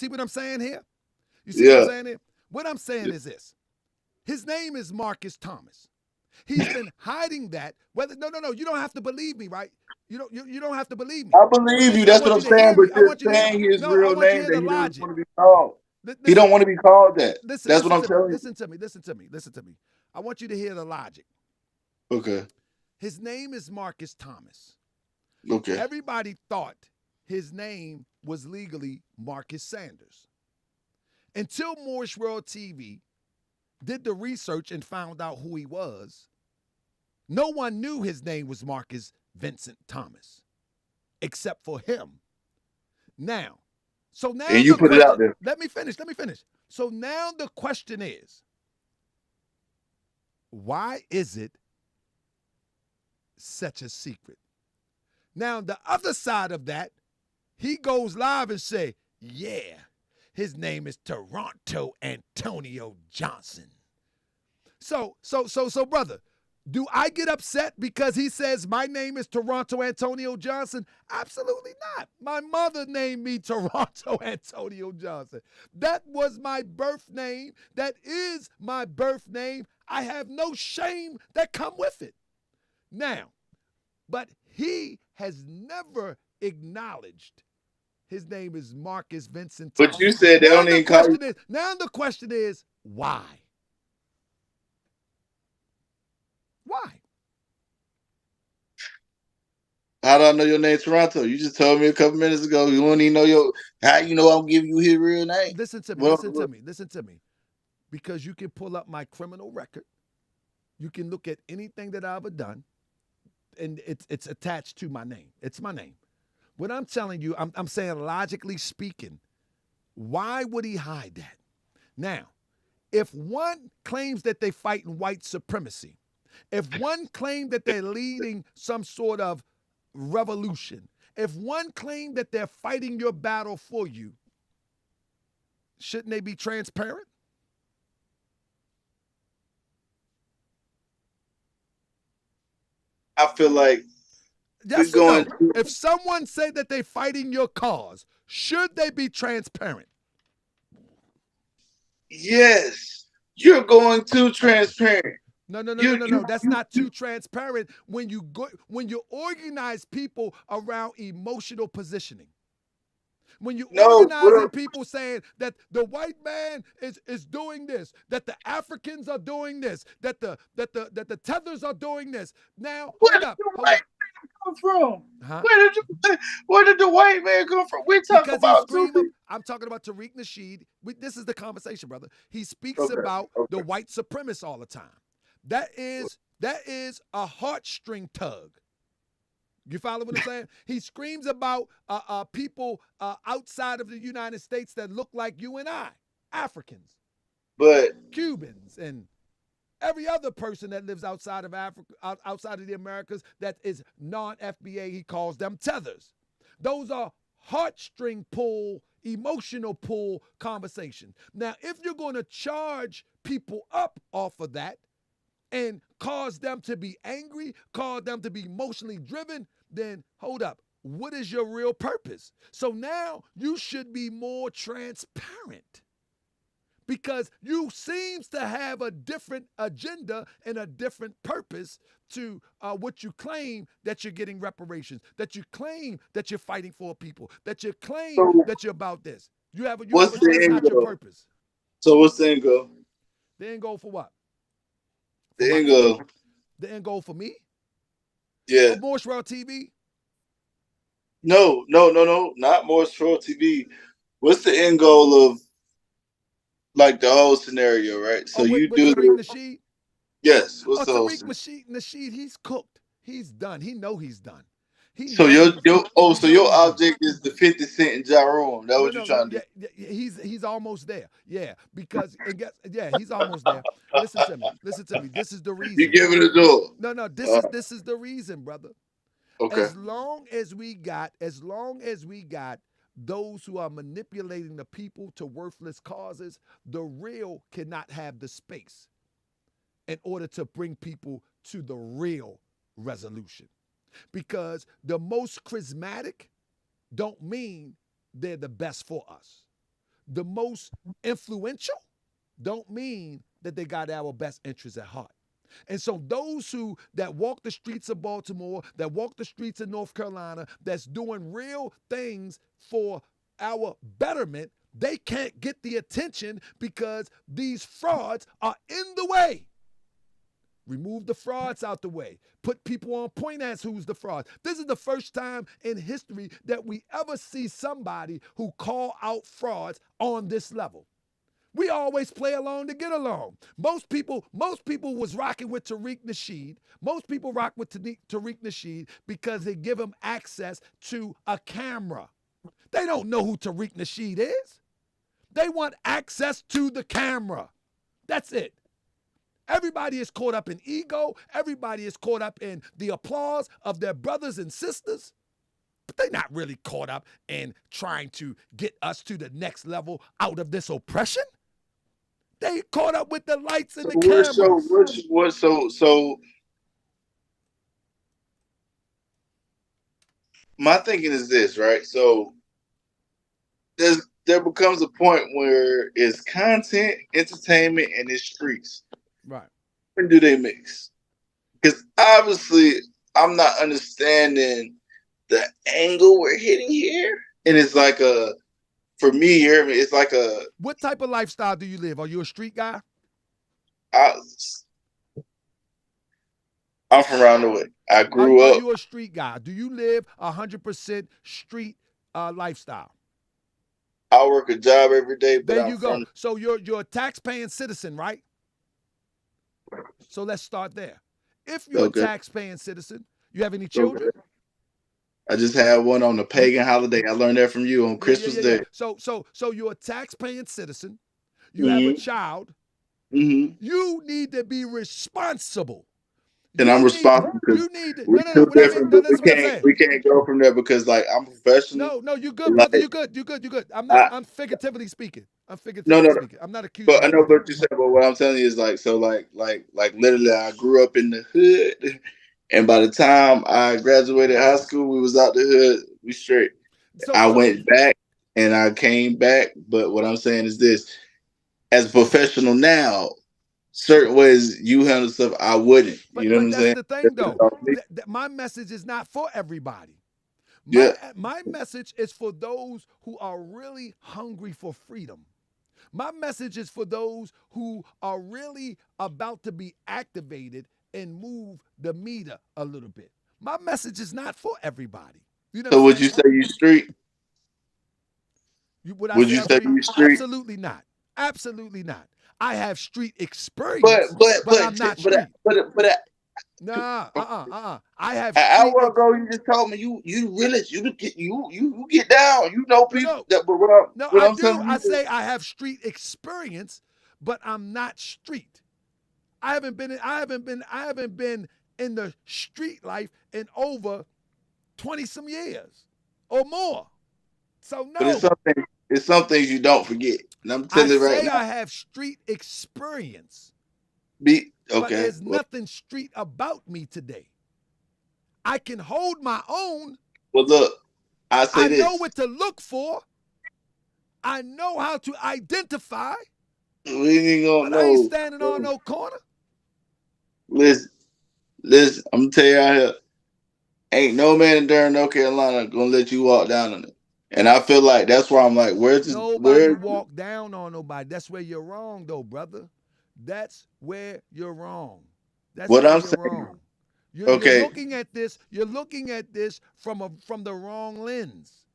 A: what I'm saying here? You see what I'm saying here? What I'm saying is this. His name is Marcus Thomas. He's been hiding that. No, you don't have to believe me, right? You don't have to believe me.
E: I believe you. That's what I'm saying. But you're saying his real name that he doesn't want to be called. He don't want to be called that. That's what I'm telling you.
A: Listen to me. I want you to hear the logic.
E: Okay.
A: His name is Marcus Thomas.
E: Okay.
A: Everybody thought his name was legally Marcus Sanders. Until Moorish World TV did the research and found out who he was, no one knew his name was Marcus Vincent Thomas, except for him. Now,
E: and you put it out there.
A: Let me finish. So now the question is, why is it such a secret? Now, the other side of that, he goes live and say, yeah, his name is Toronto Antonio Johnson. So, brother, do I get upset because he says my name is Toronto Antonio Johnson? Absolutely not. My mother named me Toronto Antonio Johnson. That was my birth name. That is my birth name. I have no shame that come with it. Now, but he has never acknowledged his name is Marcus Vincent Thomas.
E: But you said they don't even call you.
A: Now the question is, why? Why?
E: How do I know your name, Toronto? You just told me a couple minutes ago. You don't even know how you know I'm giving you his real name?
A: Listen to me. Because you can pull up my criminal record. You can look at anything that I've ever done, and it's attached to my name. It's my name. What I'm telling you, I'm saying logically speaking, why would he hide that? Now, if one claims that they fight in white supremacy, If one claimed that they're leading some sort of revolution, if one claimed that they're fighting your battle for you, shouldn't they be transparent?
E: I feel like
A: Yes
E: we're
A: or
E: going.
A: no? If someone say that they're fighting your cause, should they be transparent?
E: Yes, you're going too transparent.
A: No.
E: You
A: That's not too transparent when you organize people around emotional positioning. When you're organizing people saying that the white man is doing this, that the Africans are doing this, that the tethers are doing this. Now, hold up.
E: come from?
A: Huh?
E: Where did the white man come from? We talk
A: Because
E: about
A: I'm talking about Tariq Nasheed. This is the conversation, brother. He speaks
E: Okay,
A: about
E: okay.
A: the white supremacists all the time. That is a heartstring tug. You follow what I'm saying? He screams about people outside of the United States that look like you and I, Africans,
E: But
A: Cubans, and every other person that lives outside of Africa, outside of the Americas, that is non-FBA. He calls them tethers. Those are heartstring pull, emotional pull conversations. Now, if you're going to charge people up off of that and cause them to be angry, cause them to be emotionally driven, then hold up. What is your real purpose? So now you should be more transparent, because you seems to have a different agenda and a different purpose to what you claim that you're getting reparations, that you claim that you're fighting for people, that you claim that you're about this.
E: what's the
A: That's
E: end
A: not your
E: goal?
A: purpose.
E: So what's the end goal?
A: The end goal for what?
E: The end goal.
A: The end goal for me?
E: Yeah.
A: For Morse World TV?
E: No, not more Troll TV. What's the end goal of like the whole scenario, right? So you
A: with
E: do
A: Tariq Nasheed?
E: yes. What's the whole
A: Tariq
E: scenario?
A: Nasheed, he's cooked. He's done. He know he's done.
E: So your object is the 50 Cent and Ja Rule. That's what you're trying to do.
A: Yeah, he's almost there. Yeah, because he's almost there. Listen to me. This is the reason.
E: You give it a door.
A: No, this is the reason, brother.
E: Okay.
A: As long as we got those who are manipulating the people to worthless causes, the real cannot have the space in order to bring people to the real resolution. Because the most charismatic don't mean they're the best for us. The most influential don't mean that they got our best interests at heart. And so those that walk the streets of Baltimore, that walk the streets of North Carolina, that's doing real things for our betterment, they can't get the attention because these frauds are in the way. Remove the frauds out the way. Put people on point as who's the fraud. This is the first time in history that we ever see somebody who call out frauds on this level. We always play along to get along. Most people was rocking with Tariq Nasheed. Most people rock with Tariq Nasheed because they give him access to a camera. They don't know who Tariq Nasheed is. They want access to the camera. That's it. Everybody is caught up in ego. Everybody is caught up in the applause of their brothers and sisters. But they're not really caught up in trying to get us to the next level out of this oppression. They caught up with the lights and the cameras.
E: So my thinking is this, right? So there becomes a point where it's content, entertainment, and it's streets.
A: Right.
E: When do they mix? Because obviously I'm not understanding the angle we're hitting here. And it's like for me here, it's like
A: what type of lifestyle do you live? Are you a street guy?
E: I'm from around the way. I grew up.
A: Are you a street guy? Do you live 100% street lifestyle?
E: I work a job every day. But
A: there you go. So you're a tax-paying citizen, right? So let's start there. If you're a tax-paying citizen, you have any children?
E: Okay. I just had one on a pagan holiday. I learned that from you on Christmas Day.
A: So you're a tax-paying citizen. You have a child.
E: Mm-hmm.
A: You need to be responsible
E: and I'm responsible because
A: you need to,
E: we
A: no.
E: too
A: What I mean,
E: different,
A: no,
E: but
A: listen what I'm saying.
E: we can't go from there because like I'm professional.
A: No, you good,
E: Like
A: brother. You good.
E: I
A: I'm figuratively speaking.
E: no.
A: I'm not accusing
E: But I
A: you of
E: know
A: anything.
E: what you said. But what I'm telling you is like so like literally, I grew up in the hood, and by the time I graduated high school, we was out the hood. We straight. I
A: So
E: went back and I came back. But what I'm saying is this: as a professional now, certain ways you handle stuff I wouldn't. You know what
A: but
E: I'm
A: that's
E: saying?
A: the thing
E: That's just
A: though.
E: off me.
A: My message is not for everybody.
E: Yeah.
A: My message is for those who are really hungry for freedom. My message is for those who are really about to be activated and move the meter a little bit. My message is not for everybody. You know what
E: So
A: I'm
E: would you
A: saying?
E: say you street?
A: Would I
E: Would
A: say
E: you
A: I'm
E: say
A: street?
E: you street?
A: Absolutely not. Absolutely not. I have street
E: But
A: experience,
E: but
A: but
E: but
A: I'm not
E: but
A: street.
E: but
A: Nah, I have
E: an
A: street
E: hour ago you just told me you really you get down. You know
A: no,
E: people
A: no,
E: that. But
A: no,
E: what
A: I
E: I'm
A: do.
E: telling
A: I
E: you is
A: say I have street experience, but I'm not street. I haven't been in the street life in over 20 some years or more. So
E: but
A: no.
E: it's some things you don't forget. And I'm
A: I
E: telling you right
A: say
E: now.
A: I have street experience,
E: Be
A: but
E: okay.
A: there's
E: Well,
A: nothing street about me today. I can hold my own.
E: look, I say
A: I know
E: this.
A: what to look for. I know how to identify,
E: We ain't gonna
A: but I ain't
E: know.
A: standing on no corner.
E: Listen, listen. I'm gonna tell you out here. Ain't no man in Durham, North Carolina, gonna let you walk down on it. And I feel like that's why I'm like,
A: Nobody
E: where?
A: walk down on nobody. That's where you're wrong, though, brother. That's where you're wrong. That's
E: What
A: where
E: I'm
A: you're
E: saying.
A: wrong. You're
E: Okay,
A: looking at this. You're looking at this from the wrong lens.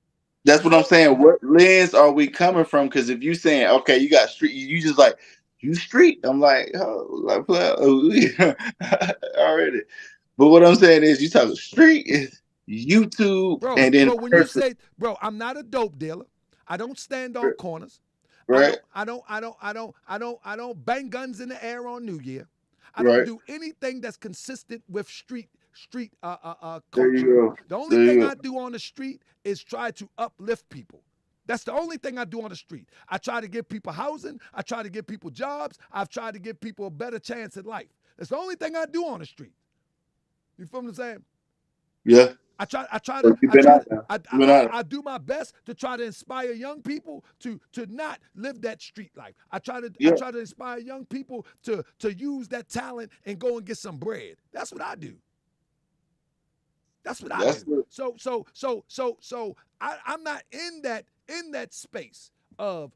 E: that's what I'm
A: No,
E: saying. What lens are we coming from? Because if you saying okay, you got street, you just like you street. I'm like, oh, like well, already. But what I'm saying is, you talking street is YouTube
A: bro,
E: and then
A: when you
E: person,
A: say, bro, I'm not a dope dealer. I don't stand on corners.
E: right,
A: I don't bang guns in the air on New Year. I don't
E: right.
A: do anything that's consistent with street
E: There you
A: culture.
E: go.
A: The only
E: There
A: thing
E: you
A: I
E: go.
A: do on the street is try to uplift people. That's the only thing I do on the street. I try to give people housing. I try to give people jobs. I've tried to give people a better chance at life. That's the only thing I do on the street. You feel what I'm saying?
E: Yeah. So you've been out there. You've been out there.
A: I do my best to try to inspire young people to not live that street life. I
E: Yeah.
A: try to inspire young people to use that talent and go and get some bread. That's what I do. That's what I
E: That's
A: do.
E: good.
A: I'm not in that space of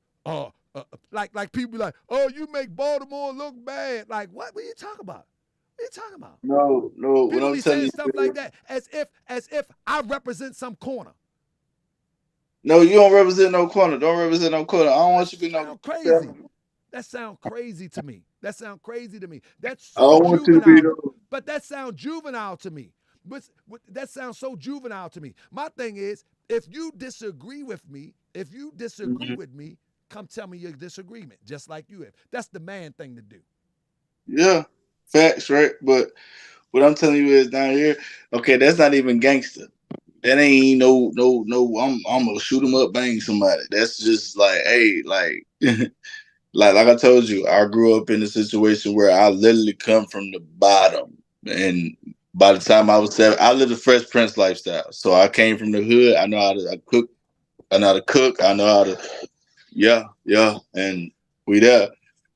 A: like people be like, oh, you make Baltimore look bad. Like what? What are you talking about? What are you talking about?
E: No, no. What
A: People
E: I'm
A: be
E: telling
A: saying
E: you
A: stuff like
E: is,
A: that as if I represent some corner.
E: no, you don't represent no corner. Don't represent no corner. I don't
A: That
E: want you to be no.
A: sound crazy. That sound crazy to me. That's
E: I
A: so
E: don't want you to be
A: juvenile.
E: no.
A: But that sounds juvenile to me. That sounds so juvenile to me. My thing is, if you disagree with me,
E: Mhm.
A: come tell me your disagreement, just like you have. That's the man thing to do.
E: Yeah, facts, right? But what I'm telling you is down here, okay, that's not even gangster. That ain't no. I'm gonna shoot him up, bang somebody. That's just like, hey, like, like I told you, I grew up in a situation where I literally come from the bottom, and by the time I was 7, I lived a Fresh Prince lifestyle. So I came from the hood. I know how to cook. I know how to cook. I know how to, yeah, and we there.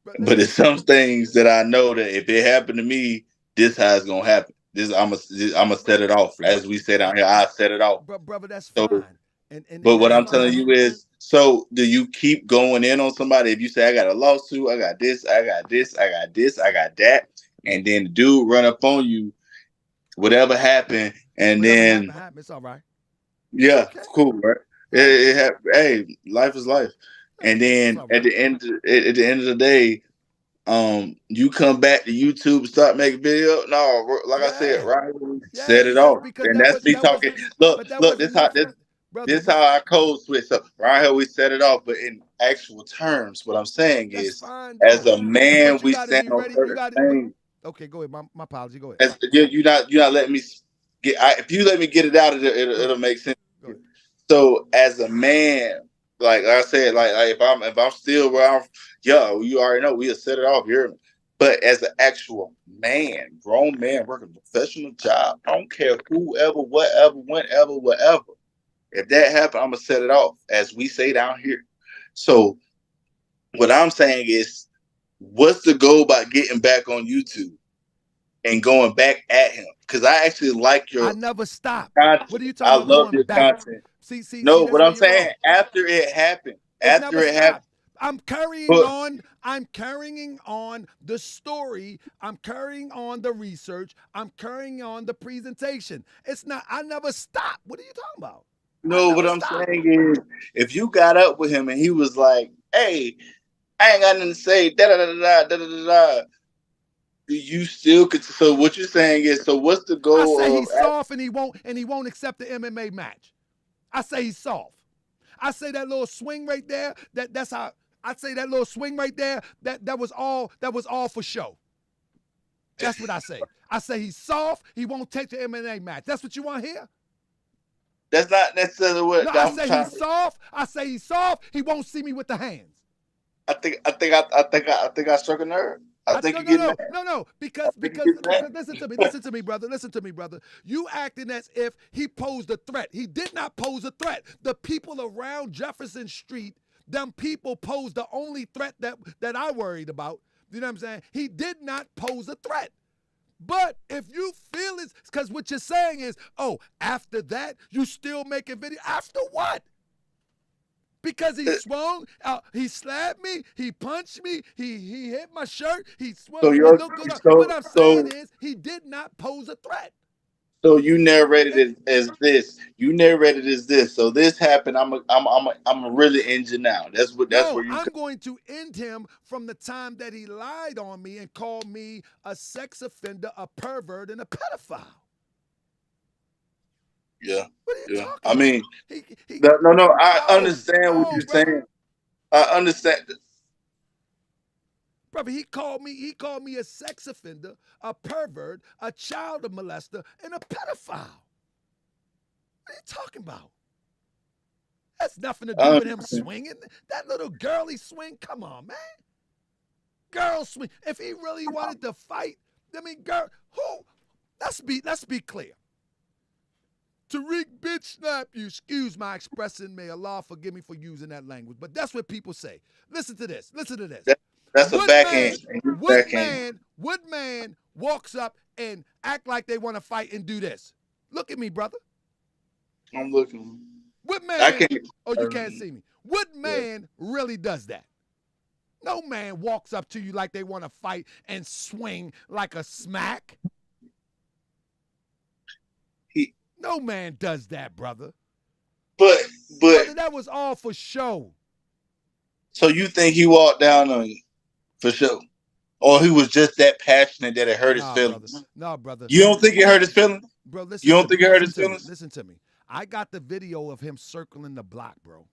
A: But
E: But
A: listen,
E: it's some things that I know that if it happened to me, this how it's gonna happen. I'm gonna set it off. As we say down here, I set it off.
A: brother, that's
E: So,
A: fine, and
E: but what
A: that's
E: I'm telling
A: fine.
E: you is, so do you keep going in on somebody? If you say I got a lawsuit, I got this, I got this, I got this, I got that, and then the dude run up on you, whatever happened, and
A: Whatever
E: then
A: happened, it's all right. It's
E: yeah,
A: okay.
E: cool, right?
A: Yeah,
E: Hey, life is life. And
A: it's
E: then
A: all right.
E: at the end of the day, you come back to YouTube and start making video. No, like I said,
A: Yeah,
E: right,
A: yeah,
E: set it off,
A: because
E: and that's me
A: that
E: talking.
A: wasn't, but that
E: Look,
A: wasn't nothing, brother.
E: this how I code switch. So right here we set it off, but in actual terms, what I'm saying
A: That's
E: is,
A: fine
E: as
A: though.
E: a man,
A: But you
E: we
A: got to
E: stand
A: be
E: on
A: ready. You
E: certain
A: got it.
E: things.
A: Okay, go ahead. My apology. Go ahead.
E: You're not letting me get. If you let me get it out, it'll make sense.
A: Go ahead.
E: So as a man, like I said, like if I'm still where I'm, you already know we'll set it off here. But as an actual man, grown man working a professional job, I don't care whoever, whatever, whenever, whatever. If that happens, I'm gonna set it off, as we say down here. So what I'm saying is, what's the goal by getting back on YouTube and going back at him? Because I actually like your
A: I never stop.
E: content.
A: What are you
E: I
A: talking about
E: love
A: going
E: your
A: back?
E: content.
A: See,
E: No,
A: that's
E: what
A: where
E: I'm
A: you're wrong.
E: saying, after it happened,
A: It never stopped. I'm carrying
E: but
A: on. I'm carrying on the story. I'm carrying on the research. I'm carrying on the presentation. It's not. I never stop. What are you talking about? I
E: no, what
A: never
E: I'm
A: stop.
E: saying is, if you got up with him and he was like, "Hey, I ain't got nothing to say," da da da da da da da da, you still could. So what you're saying is, so what's the
A: I say
E: goal
A: he's
E: of?
A: soft and he won't accept the MMA match. I say he's soft. I say that little swing right there. That's how I say that little swing right there. That was all for show. That's what I say. I say he's soft. He won't take the MMA match. That's what you want to hear?
E: That's not necessarily
A: No,
E: what
A: I
E: I'm
A: say
E: trying.
A: he's soft. I say he's soft. He won't see me with the hands.
E: I think I struck a nerve. I think
A: No,
E: you're
A: no,
E: getting
A: no,
E: mad.
A: no, no.
E: I
A: Because
E: think
A: because
E: you're getting
A: because listen to me, brother. Listen to me, brother. You acting as if he posed a threat. He did not pose a threat. The people around Jefferson Street, them people posed the only threat that I worried about. You know what I'm saying? He did not pose a threat. But if you feel it's because what you're saying is, oh, after that, you still making video. After what? Because he
E: mad.
A: swung, he slapped me, he punched me, he hit my shirt, he swung,
E: So
A: it
E: you're
A: looked good. What
E: so
A: I'm saying
E: so
A: is he did not pose a threat.
E: so you narrated
A: If
E: it as this. You narrated it as this. So this happened. I'm really injured now. That's
A: no,
E: where you.
A: I'm going to end him from the time that he lied on me and called me a sex offender, a pervert, and a pedophile.
E: Yeah,
A: What are you
E: yeah.
A: talking
E: I
A: about?
E: mean,
A: He
E: no. I
A: no,
E: understand what
A: no,
E: you're
A: brother.
E: saying. I understand.
A: Brother, he called me a sex offender, a pervert, a child molester, and a pedophile. What are you talking about? That's nothing to do
E: I
A: with him
E: understand.
A: swinging. That little girly swing, come on, man. Girl swing. If he really wanted to fight, I mean, girl, who? Let's be clear. Tariq bitch snap you. Excuse my expressing. May Allah forgive me for using that language. But that's what people say. Listen to this. Listen to this.
E: That, that's a
A: What
E: backhand.
A: man,
E: And you backhand.
A: what man walks up and act like they want to fight and do this? Look at me, brother.
E: I'm looking.
A: What
E: I
A: man,
E: can't.
A: oh, you can't see me. What
E: Yeah.
A: man really does that? No man walks up to you like they want to fight and swing like a smack.
E: He,
A: No man does that, brother.
E: but
A: Brother, that was all for show.
E: so you think he walked down on you for sure, or he was just that passionate that it hurt his
A: Nah, brother.
E: feelings?
A: Nah, brother.
E: You don't think it hurt his feelings?
A: Bro,
E: You
A: listen
E: don't
A: to me.
E: think it hurt his feelings?
A: Listen to me. I got the video of him circling the block, bro.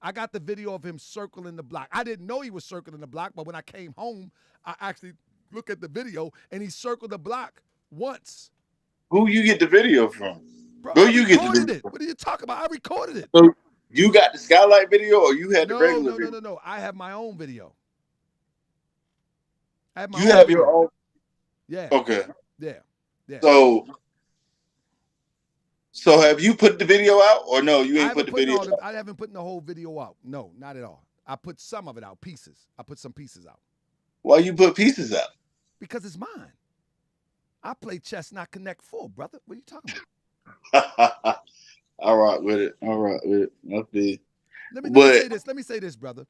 A: I got the video of him circling the block. I didn't know he was circling the block, but when I came home, I actually looked at the video and he circled the block once.
E: Who you get the video from?
A: Bro,
E: Who
A: I
E: you get the
A: recorded
E: video
A: it.
E: from?
A: What are you talking about? I recorded it.
E: So you got the skylight video, or you had the
A: No,
E: regular
A: no, no,
E: video?
A: no, no. I have my own video. I have my
E: You
A: own
E: have your
A: video.
E: own.
A: Yeah,
E: Okay.
A: yeah, yeah.
E: So have you put the video out, or no? You ain't put the video out.
A: I haven't put the whole video out. No, not at all. I put some of it out, pieces. I put some pieces out.
E: Why you put pieces out?
A: Because it's mine. I play chess, not connect full, brother. What are you talking about?
E: All right with it. All right with it. Okay.
A: Let me
E: But
A: say this. Let me say this, brother.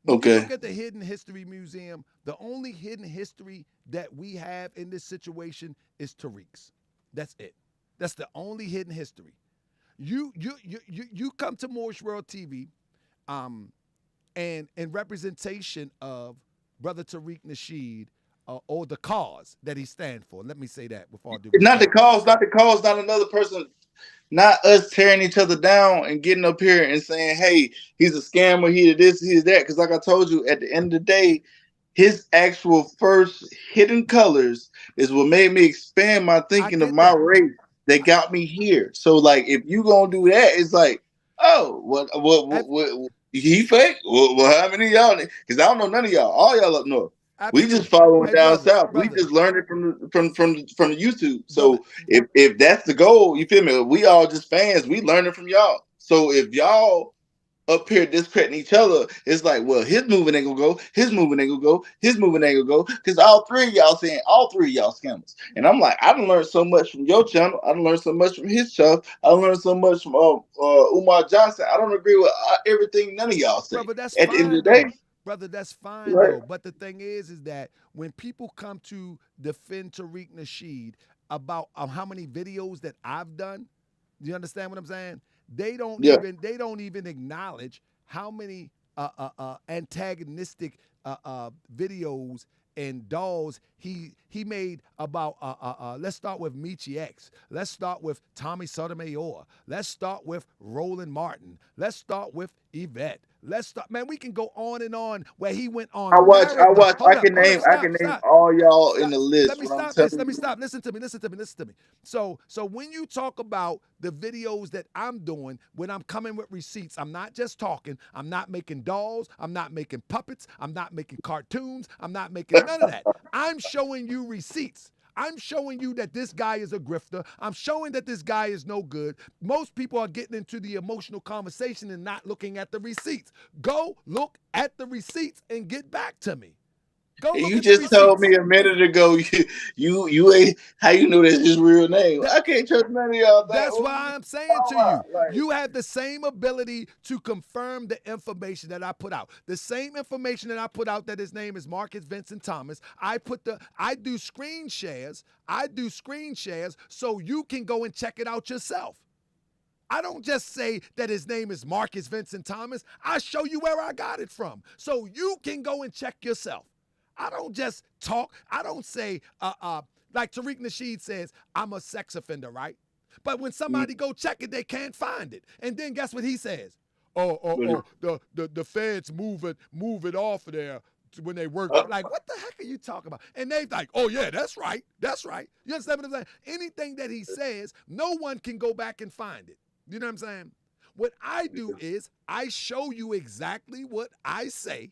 A: When you
E: okay.
A: look at the Hidden History Museum, the only hidden history that we have in this situation is Tariq's. That's it. That's the only hidden history. You come to Moorish World TV, and in representation of Brother Tariq Nasheed, or the cause that he stands for. Let me say that before I do.
E: Not the cause, not another person, not us tearing each other down and getting up here and saying, hey, he's a scammer, he did this, he did that. Because like I told you, at the end of the day, his actual first Hidden Colors is what made me expand my thinking of my race that got me here. So like, if you gonna do that, it's like, oh, what he fake? Well, how many of y'all? Because I don't know none of y'all. All y'all up north. We just following down south. We just learned it from the YouTube. So if that's the goal, you feel me? We all just fans. We learning from y'all. So if y'all up here discrediting each other, it's like, well, his moving ain't gonna go, his moving ain't gonna go, his moving ain't gonna go, because all three of y'all saying all three of y'all scammers. And I'm like, I done learned so much from your channel. I done learned so much from his channel. I done learned so much from Umar Johnson. I don't agree with everything none of y'all say.
A: Brother, that's
E: At the end
A: fine
E: of the day,
A: though. Brother, that's fine
E: right?
A: though. But the thing is that when people come to defend Tariq Nasheed about how many videos that I've done, do you understand what I'm saying? They don't
E: Yeah.
A: even acknowledge how many antagonistic videos and dolls he made about let's start with Michi X. Let's start with Tommy Sotomayor. Let's start with Roland Martin. Let's start with Yvette. Let's start, man. We can go on and on where he went on.
E: I can name all y'all in the list.
A: Let me stop
E: Let
A: me stop. Listen to me. So when you talk about the videos that I'm doing, when I'm coming with receipts, I'm not just talking. I'm not making dolls. I'm not making puppets. I'm not making cartoons. I'm not making none of that. I'm showing you receipts. I'm showing you that this guy is a grifter. I'm showing that this guy is no good. Most people are getting into the emotional conversation and not looking at the receipts. Go look at the receipts and get back to me.
E: You just told me a minute ago you ain't how you know that's his real name. I can't trust none of y'all.
A: That's why I'm saying to you, you have the same ability to confirm the information that I put out. The same information that I put out that his name is Marcus Vincent Thomas. I do screen shares. So you can go and check it out yourself. I don't just say that his name is Marcus Vincent Thomas. I show you where I got it from. So you can go and check yourself. I don't just talk. I don't say, like Tariq Nasheed says, I'm a sex offender, right? But when somebody go check it, they can't find it. And then guess what he says? The feds move it off of there when they work. Like, what the heck are you talking about? And they like, oh yeah, that's right. You understand what I'm saying? Anything that he says, no one can go back and find it. You know what I'm saying? What I do is I show you exactly what I say,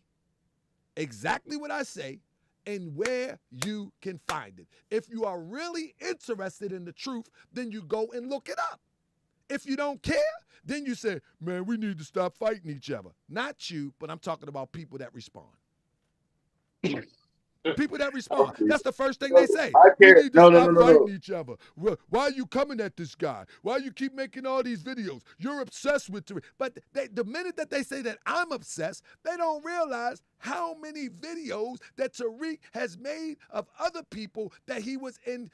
A: and where you can find it. If you are really interested in the truth, then you go and look it up. If you don't care, then you say, man, we need to stop fighting each other. Not you, but I'm talking about people that respond. People that respond. That's the first thing they say. We need to stop fighting each other. Why are you coming at this guy? Why you keep making all these videos? You're obsessed with Tariq. But the minute that they say that I'm obsessed, they don't realize how many videos that Tariq has made of other people that he was in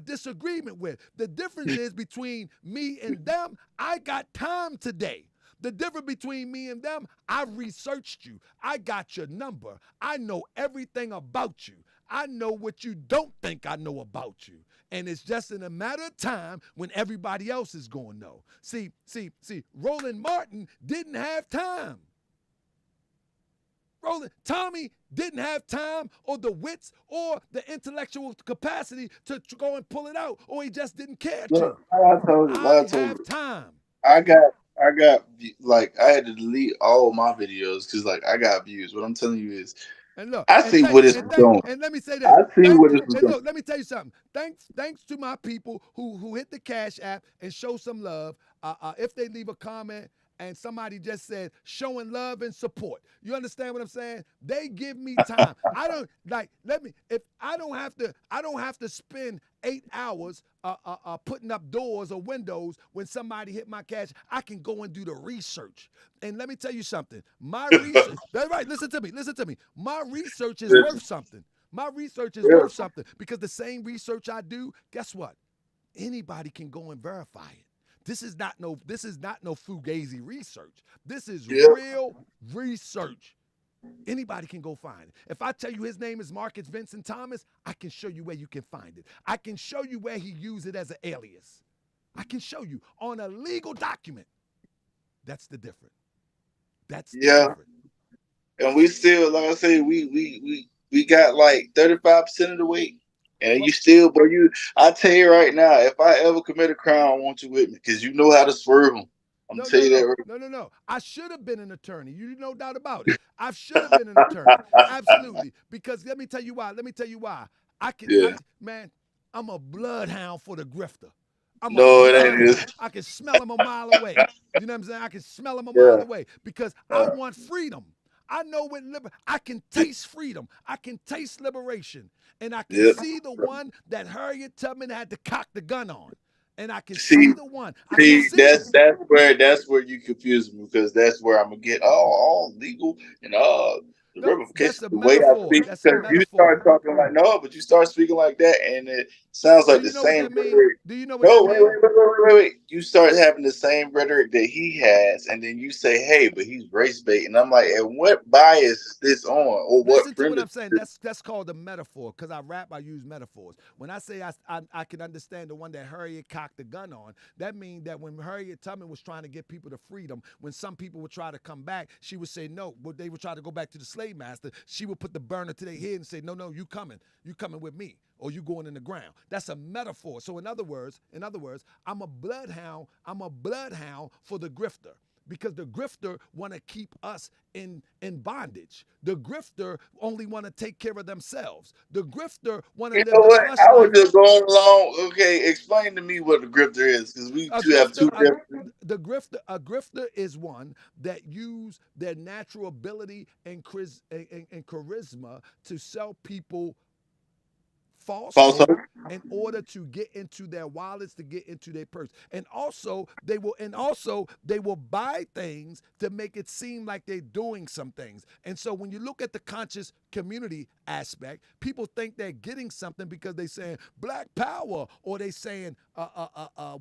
A: disagreement with. The difference is between me and them, I got time today. The difference between me and them, I researched you. I got your number. I know everything about you. I know what you don't think I know about you. And it's just in a matter of time when everybody else is going to know. See, Roland Martin didn't have time. Tommy didn't have time or the wits or the intellectual capacity to go and pull it out, or he just didn't care to. I have time.
E: I got like I had to delete all my videos because like I got views. What I'm telling you is,
A: and look,
E: I see what it's doing.
A: And let me say this. Look, let me tell you something. Thanks to my people who hit the Cash App and show some love. If they leave a comment and somebody just said showing love and support. You understand what I'm saying? They give me time. I don't have to spend 8 hours putting up doors or windows when somebody hit my cash. I can go and do the research. And let me tell you something. My research, that's right, listen to me. My research is worth something. Worth something because the same research I do, guess what? Anybody can go and verify it. This is not no fugazi research. This is real research. Anybody can go find it. If I tell you his name is Marcus Vincent Thomas, I can show you where you can find it. I can show you where he used it as an alias. I can show you on a legal document. That's the difference. That's the difference.
E: and we still, like I say, we got like 35% of the weight. And you still, but I tell you right now, if I ever commit a crime, I want you with me because you know how to swerve them. I'm
A: No,
E: gonna tell
A: no,
E: you that
A: no,
E: right.
A: no, no, no. I should have been an attorney. You no doubt about it. I should have been an attorney. Absolutely. Because let me tell you why. Let me tell you why.
E: Yeah.
A: Man, I'm a bloodhound for the grifter. I'm a
E: No, it ain't this.
A: bloodhound. I can smell him a mile away. You know what I'm saying? I can smell him a mile
E: Yeah.
A: away because I want freedom. I know what I can taste freedom. I can taste liberation. And I can
E: Yeah.
A: see the one that Harriet Tubman had to cock the gun on. And I can
E: See,
A: see the one. I can see him.
E: that's where you confuse me because that's where I'm gonna get all legal and the
A: No, that's
E: ramifications.
A: a
E: The way I
A: metaphor.
E: speak,
A: That's a
E: because you
A: metaphor.
E: start talking like no, but you start speaking like that, and it sounds
A: Do
E: like the
A: you know what
E: same
A: that mean?
E: rhetoric.
A: Do you know what
E: No,
A: that
E: wait,
A: mean?
E: wait, wait, wait, wait, wait. You start having the same rhetoric that he has, and then you say, "Hey, but he's race bait," and I'm like, "And what bias is this on, or what
A: Listen to what
E: premise?"
A: I'm saying. That's called a metaphor. Because I rap, I use metaphors. When I say I can understand the one that Harriet cocked the gun on, that means that when Harriet Tubman was trying to get people to freedom, when some people would try to come back, she would say no. But they would try to go back to the slave master. She would put the burner to their head and say, no, you coming. You coming with me. Or you going in the ground. That's a metaphor. So in other words, I'm a bloodhound. I'm a bloodhound for the grifter because the grifter want to keep us in bondage. The grifter only want to take care of themselves. The grifter want to
E: You
A: live
E: know
A: the
E: what?
A: flesh
E: I was
A: life.
E: just going along. Okay, explain to me what the grifter is, because we
A: A
E: two have
A: grifter,
E: two different.
A: a grifter is one that use their natural ability and charisma to sell people false
E: False.
A: hope in order to get into their wallets, to get into their purse. And also they will buy things to make it seem like they're doing some things. And so when you look at the conscious community aspect, people think they're getting something because they saying black power, or they saying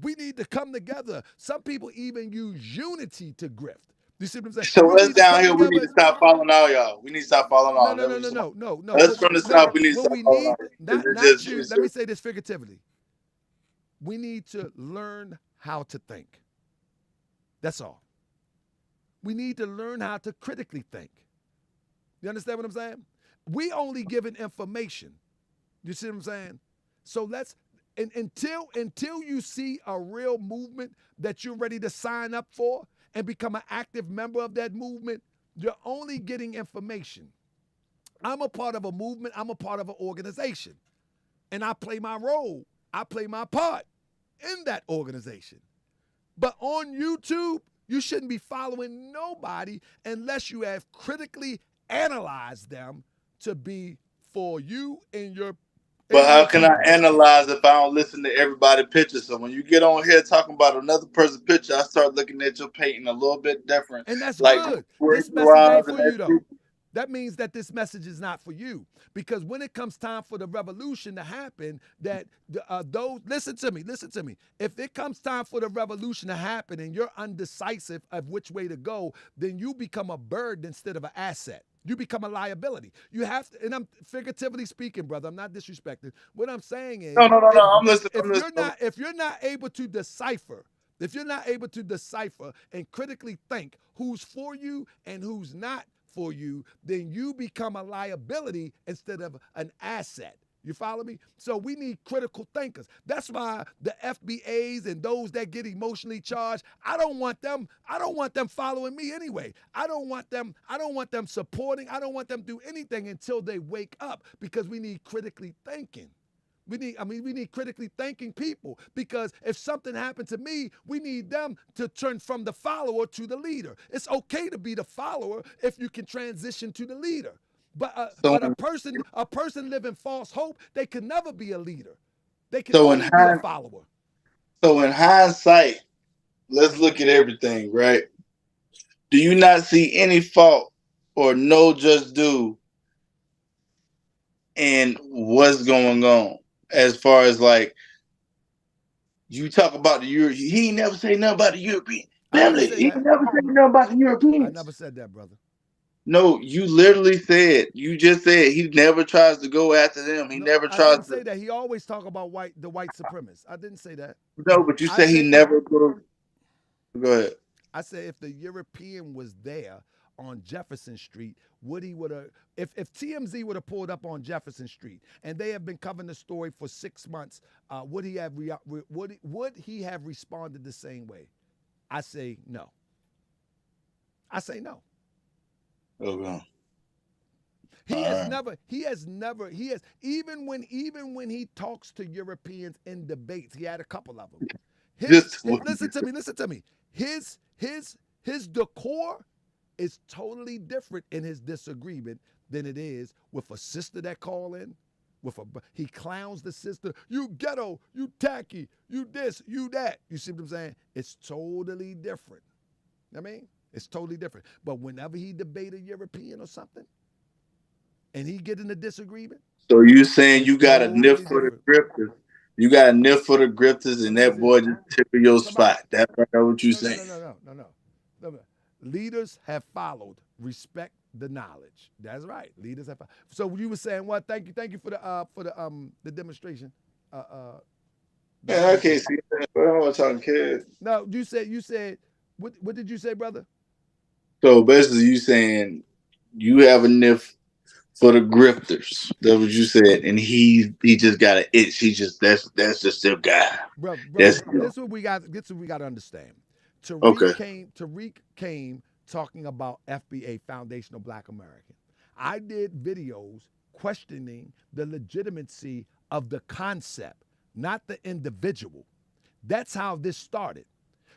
A: we need to come together. Some people even use unity to grift. You see what I'm saying?
E: So
A: We
E: us
A: need to
E: down
A: come
E: here, we need
A: together.
E: to stop following all y'all. We need to stop following
A: No,
E: all.
A: no,
E: That's
A: no,
E: what
A: no,
E: you're
A: no,
E: talking
A: no, no.
E: about. Us from the
A: No,
E: south, we need to
A: when
E: stop
A: we
E: following all.
A: need
E: It's
A: not
E: just,
A: you.
E: it's
A: Let me
E: just,
A: say this figuratively. We need to learn how to think. That's all. We need to learn how to critically think. You understand what I'm saying? We only giving information. You see what I'm saying? So until you see a real movement that you're ready to sign up for and become an active member of that movement, you're only getting information. I'm a part of a movement, I'm a part of an organization, and I play my role. I play my part in that organization. But on YouTube, you shouldn't be following nobody unless you have critically analyzed them to be for you
E: but
A: and
E: how
A: your
E: can I
A: people.
E: analyze if I don't listen to everybody's picture? So when you get on here talking about another person's picture, I start looking at your painting a little bit different.
A: And that's
E: Like
A: good.
E: where
A: This
E: you
A: message
E: are
A: ain't
E: and
A: for you
E: that.
A: though. That means that this message is not for you, because when it comes time for the revolution to happen, that those listen to me. If it comes time for the revolution to happen and you're undecisive of which way to go, then you become a burden instead of an asset. You become a liability. You have to, and I'm figuratively speaking, brother. I'm not disrespecting. What I'm saying is,
E: No, no, no,
A: if
E: no. I'm
A: if
E: listening.
A: if
E: I'm
A: you're
E: listening.
A: not if you're not able to decipher, if you're not able to decipher and critically think who's for you and who's not for you, then you become a liability instead of an asset. You follow me? So we need critical thinkers. That's why the FBAs and those that get emotionally charged, I don't want them following me anyway. I don't want them supporting. I don't want them to do anything until they wake up, because we need critically thinking. We need critically thinking people, because if something happened to me, we need them to turn from the follower to the leader. It's okay to be the follower if you can transition to the leader. But
E: So,
A: a person living false hope, they can never be a leader. They can
E: so in
A: only be a
E: hind,
A: follower.
E: so in hindsight, let's look at everything, right? Do you not see any fault or no just do in what's going on as far as like you talk about the Euro? He ain't never say nothing about the European
A: I never
E: family.
A: say
E: He
A: that.
E: never said nothing about the
A: I
E: Europeans.
A: never said that, brother.
E: No, you literally said, you just said he never tries to go after them. He
A: No,
E: never
A: I
E: tries
A: didn't
E: to.
A: say that. He always talk about the white supremacists. I didn't say that.
E: No, but you
A: I
E: said he
A: say
E: never goes. Go ahead.
A: I say if the European was there, on Jefferson Street, would he would have if TMZ would have pulled up on Jefferson Street and they have been covering the story for 6 months, would he have responded the same way? I say no. I say no.
E: Okay.
A: He has even when he talks to Europeans in debates, he had a couple of them. Listen to me. His decor is totally different in his disagreement than it is with a sister that call in. He clowns the sister. You ghetto, you tacky, you this, you that. You see what I'm saying? It's totally different. I mean, it's totally different. But whenever he debate a European or something, and he get in a disagreement.
E: So you saying you got a nip for the grifters? You got a nip for the grifters, and that boy just tip of your spot. That's what you saying.
A: No. Leaders have followed. Respect the knowledge. That's right. Leaders have. So you were saying what? Thank you for the demonstration.
E: Man, I can't see that. I don't want to talk kids.
A: No, you said. What did you say, brother?
E: So basically, you saying you have a nip for the grifters. That's what you said, and he just got an itch. That's just their guy.
A: Bro, this is what we got. This is what we got to understand. Tariq came talking about FBA, Foundational Black American. I did videos questioning the legitimacy of the concept, not the individual. That's how this started.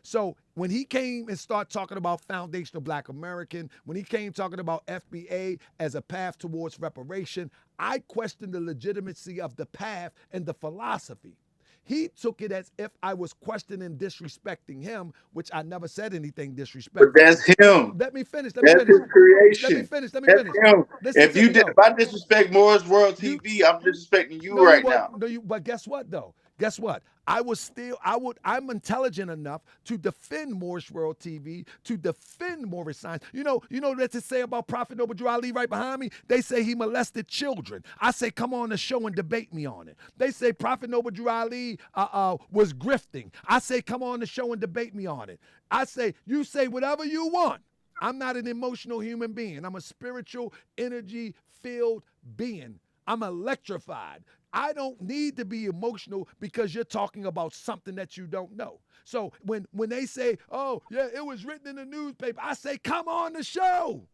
A: So when he came and started talking about Foundational Black American, when he came talking about FBA as a path towards reparation, I questioned the legitimacy of the path and the philosophy. He took it as if I was questioning, disrespecting him, which I never said anything disrespectful.
E: But that's him.
A: Let me finish.
E: That's his creation.
A: Let me finish.
E: Him. If I disrespect Morris World TV, I'm disrespecting you right now.
A: But guess what though? Guess what? I'm intelligent enough to defend Morris World TV, to defend Morris Science. You know what they say about Prophet Noble Drew Ali right behind me? They say he molested children. I say, come on the show and debate me on it. They say Prophet Noble Drew Ali was grifting. I say, come on the show and debate me on it. I say, you say whatever you want. I'm not an emotional human being. I'm a spiritual, energy-filled being. I'm electrified. I don't need to be emotional because you're talking about something that you don't know. So when they say, oh, yeah, it was written in the newspaper, I say, come on the show.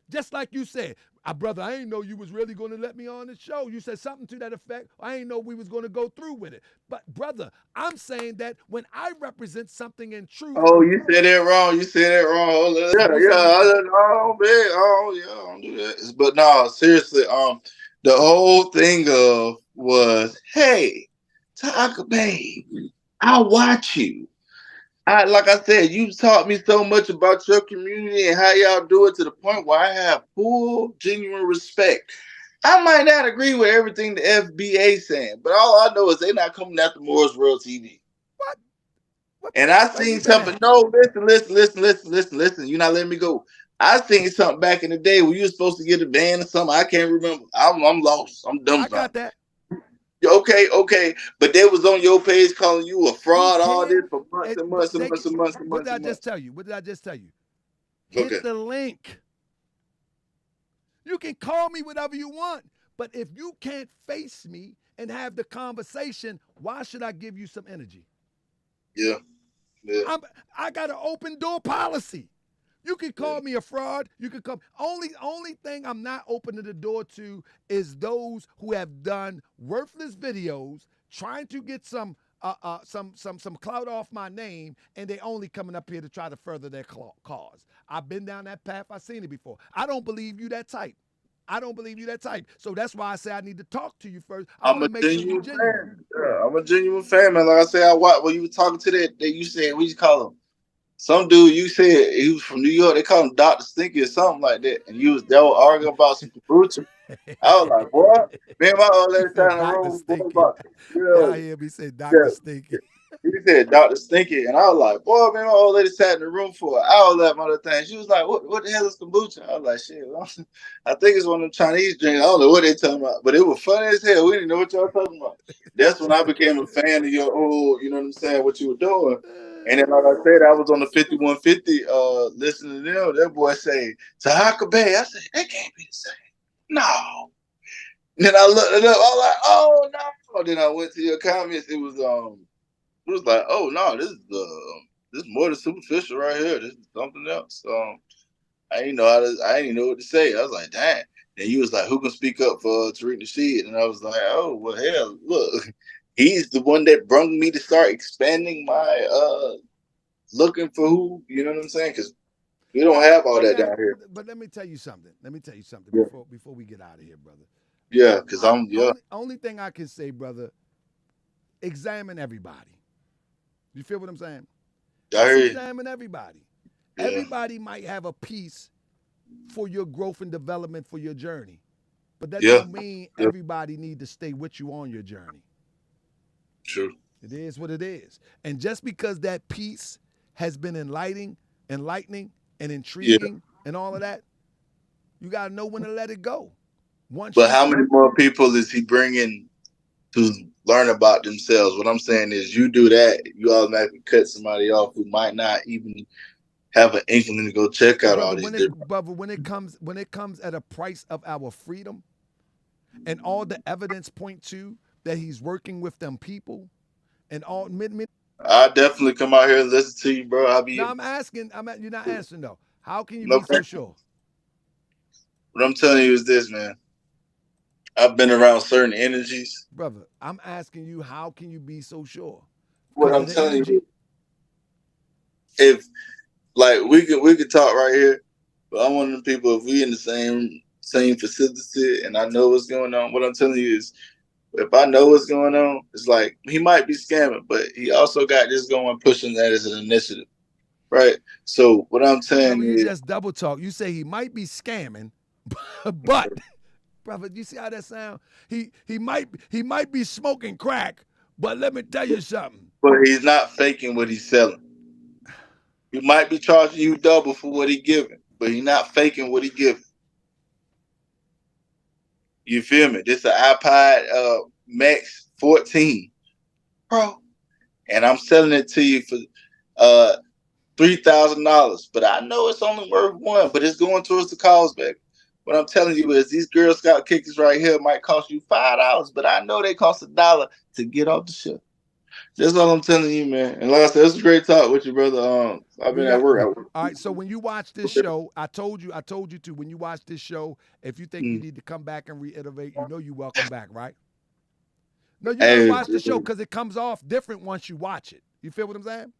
A: Just like you said, brother, I ain't know you was really going to let me on the show. You said something to that effect. I ain't know we was going to go through with it. But, brother, I'm saying that when I represent something in truth.
E: Oh, you said that wrong. I don't do that. But no, seriously, the whole thing was, hey, Taharkabey, I'll watch you. Like I said, you taught me so much about your community and how y'all do it to the point where I have full, genuine respect. I might not agree with everything the FBA saying, but all I know is they're not coming after Morris World TV. What? And I seen something. No, listen. You're not letting me go. I seen something back in the day where you were supposed to get a ban or something. I can't remember. I'm lost. I'm dumb.
A: I got that.
E: Okay. But they was on your page calling you a fraud, all this for months and months.
A: What did I just tell you? Hit the link. You can call me whatever you want, but if you can't face me and have the conversation, why should I give you some energy?
E: Yeah.
A: I got an open door policy. You can call me a fraud. You can come. Only thing I'm not opening the door to is those who have done worthless videos trying to get some clout off my name, and they only coming up here to try to further their cause. I've been down that path. I've seen it before. I don't believe you that type. So that's why I say I need to talk to you first.
E: I'm a genuine fan. Yeah, I'm a genuine fan, man. Like I said, I watched when you were talking to that you said, what you call him? Some dude, you said he was from New York. They call him Dr. Stinky or something like that. And they were arguing about some brutal. I was like, what? Man, my old lady trying to roll.
A: Y'all hear me say Dr. Stinky.
E: He said Dr. Stinky, and I was like, boy, man, my old lady sat in the room for an hour that other thing. She was like, what the hell is kombucha? I was like, shit, I think it's one of them Chinese drinks. I don't know what they talking about, but it was funny as hell. We didn't know what y'all talking about. That's when I became a fan of your old, you know what I'm saying, what you were doing. And then, like I said, I was on the 5150 listening to them. That boy say, Taharkabey. I said, that can't be the same. No. And then I looked it up. I was like, oh, no. Then I went to your comments. It was like, oh no, this is more than superficial right here. This is something else. I didn't know I didn't know what to say. I was like, damn. And you was like, who can speak up for Tariq Nasheed? And I was like, oh well, hell, look, he's the one that brought me to start expanding my looking for who. You know what I'm saying? Because we don't have all that down here.
A: But let me tell you something.
E: Yeah,
A: Before we get out of here, brother.
E: yeah. Because I'm yeah.
A: Only thing I can say, brother, examine everybody. You feel what I'm saying?
E: I hear you.
A: Examine everybody.
E: Yeah.
A: Everybody might have a piece for your growth and development for your journey, but that
E: Yeah.
A: don't mean everybody need to stay with you on your journey.
E: True.
A: It is what it is. And just because that piece has been enlightening, and intriguing, and all of that, you gotta know when to let it go.
E: But how many more people is he bringing to learn about themselves? What I'm saying is, you do that, you automatically cut somebody off who might not even have an inkling to go check out all these different.
A: Brother, when it comes at a price of our freedom, and all the evidence point to that he's working with them people, and all
E: I definitely come out here and listen to you, bro. I'll be.
A: No, you're not answering though. How can you
E: No
A: be so sure?
E: What I'm telling you is this, man. I've been around certain energies.
A: Brother, I'm asking you, how can you be so sure?
E: What I'm telling you, if like we could talk right here, but I'm one of the people. If we in the same facility and I know what's going on, what I'm telling you is, if I know what's going on, it's like he might be scamming, but he also got this going, pushing that as an initiative, right? So what I'm saying
A: you
E: is,
A: just double talk. You say he might be scamming, but brother, you see how that sound? He might be smoking crack, but let me tell you something.
E: But he's not faking what he's selling. He might be charging you double for what he giving, but he's not faking what he giving. You feel me? This is an iPod Max 14, bro, and I'm selling it to you for $3,000. But I know it's only worth one, but it's going towards the cause, baby. What I'm telling you is, these Girl Scout cookies right here might cost you $5, but I know they cost $1 to get off the shelf. That's all I'm telling you, man. And like I said, it's a great talk with you, brother. I've been at work.
A: All right, so when you watch this show, I told you to, when you watch this show, if you think you need to come back and reiterate, you know you're welcome back, right? No, you gotta watch the show because it comes off different once you watch it. You feel what I'm saying?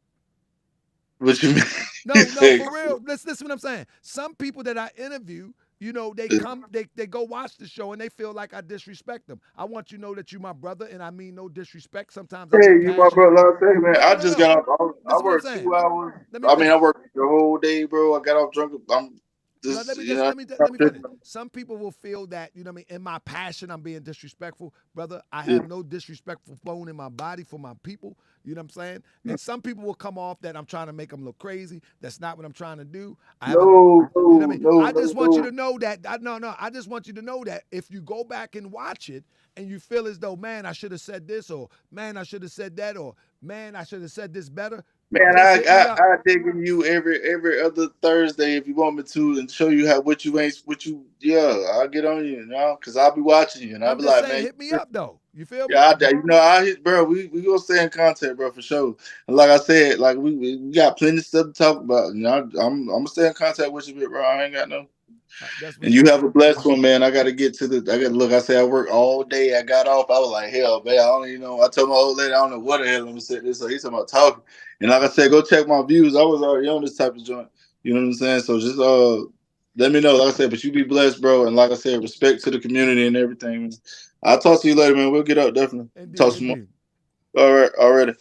E: What you mean?
A: No, for real. Listen what I'm saying. Some people that I interview, they go watch the show and they feel like I disrespect them. I want you to know that you my brother, and I mean no disrespect. Sometimes
E: Hey, you my brother. Like I say, man, I just got off. I worked 2 hours. I worked the whole day, bro. I got off drunk.
A: Let me finish. Some people will feel that, in my passion, I'm being disrespectful. Brother, I have no disrespectful bone in my body for my people. You know what I'm saying? And some people will come off that I'm trying to make them look crazy. That's not what I'm trying to do. I just want you to know that. I just want you to know that if you go back and watch it and you feel as though, man, I should have said this, or man, I should have said that, or man, I should have said this better.
E: Man, I dig in you every other Thursday if you want me to, and show you what you I'll get on you, because I'll be watching you, and I'll be like, man,
A: hit me up though. You feel me?
E: Yeah, bro, we gonna stay in contact, bro, for sure. And like I said, like we got plenty of stuff to talk about. I'm gonna stay in contact with you, bro. I ain't got no. And you have a blessed one, man. I gotta look. I said I worked all day. I got off. I was like, hell, man, I don't even know. I told my old lady, I don't know what the hell I'm gonna say this. So he's talking about talking. And like I said, go check my views. I was already on this type of joint. You know what I'm saying? So just let me know. Like I said, but you be blessed, bro. And like I said, respect to the community and everything. I'll talk to you later, man. We'll get up, definitely. Talk some more. All right, already.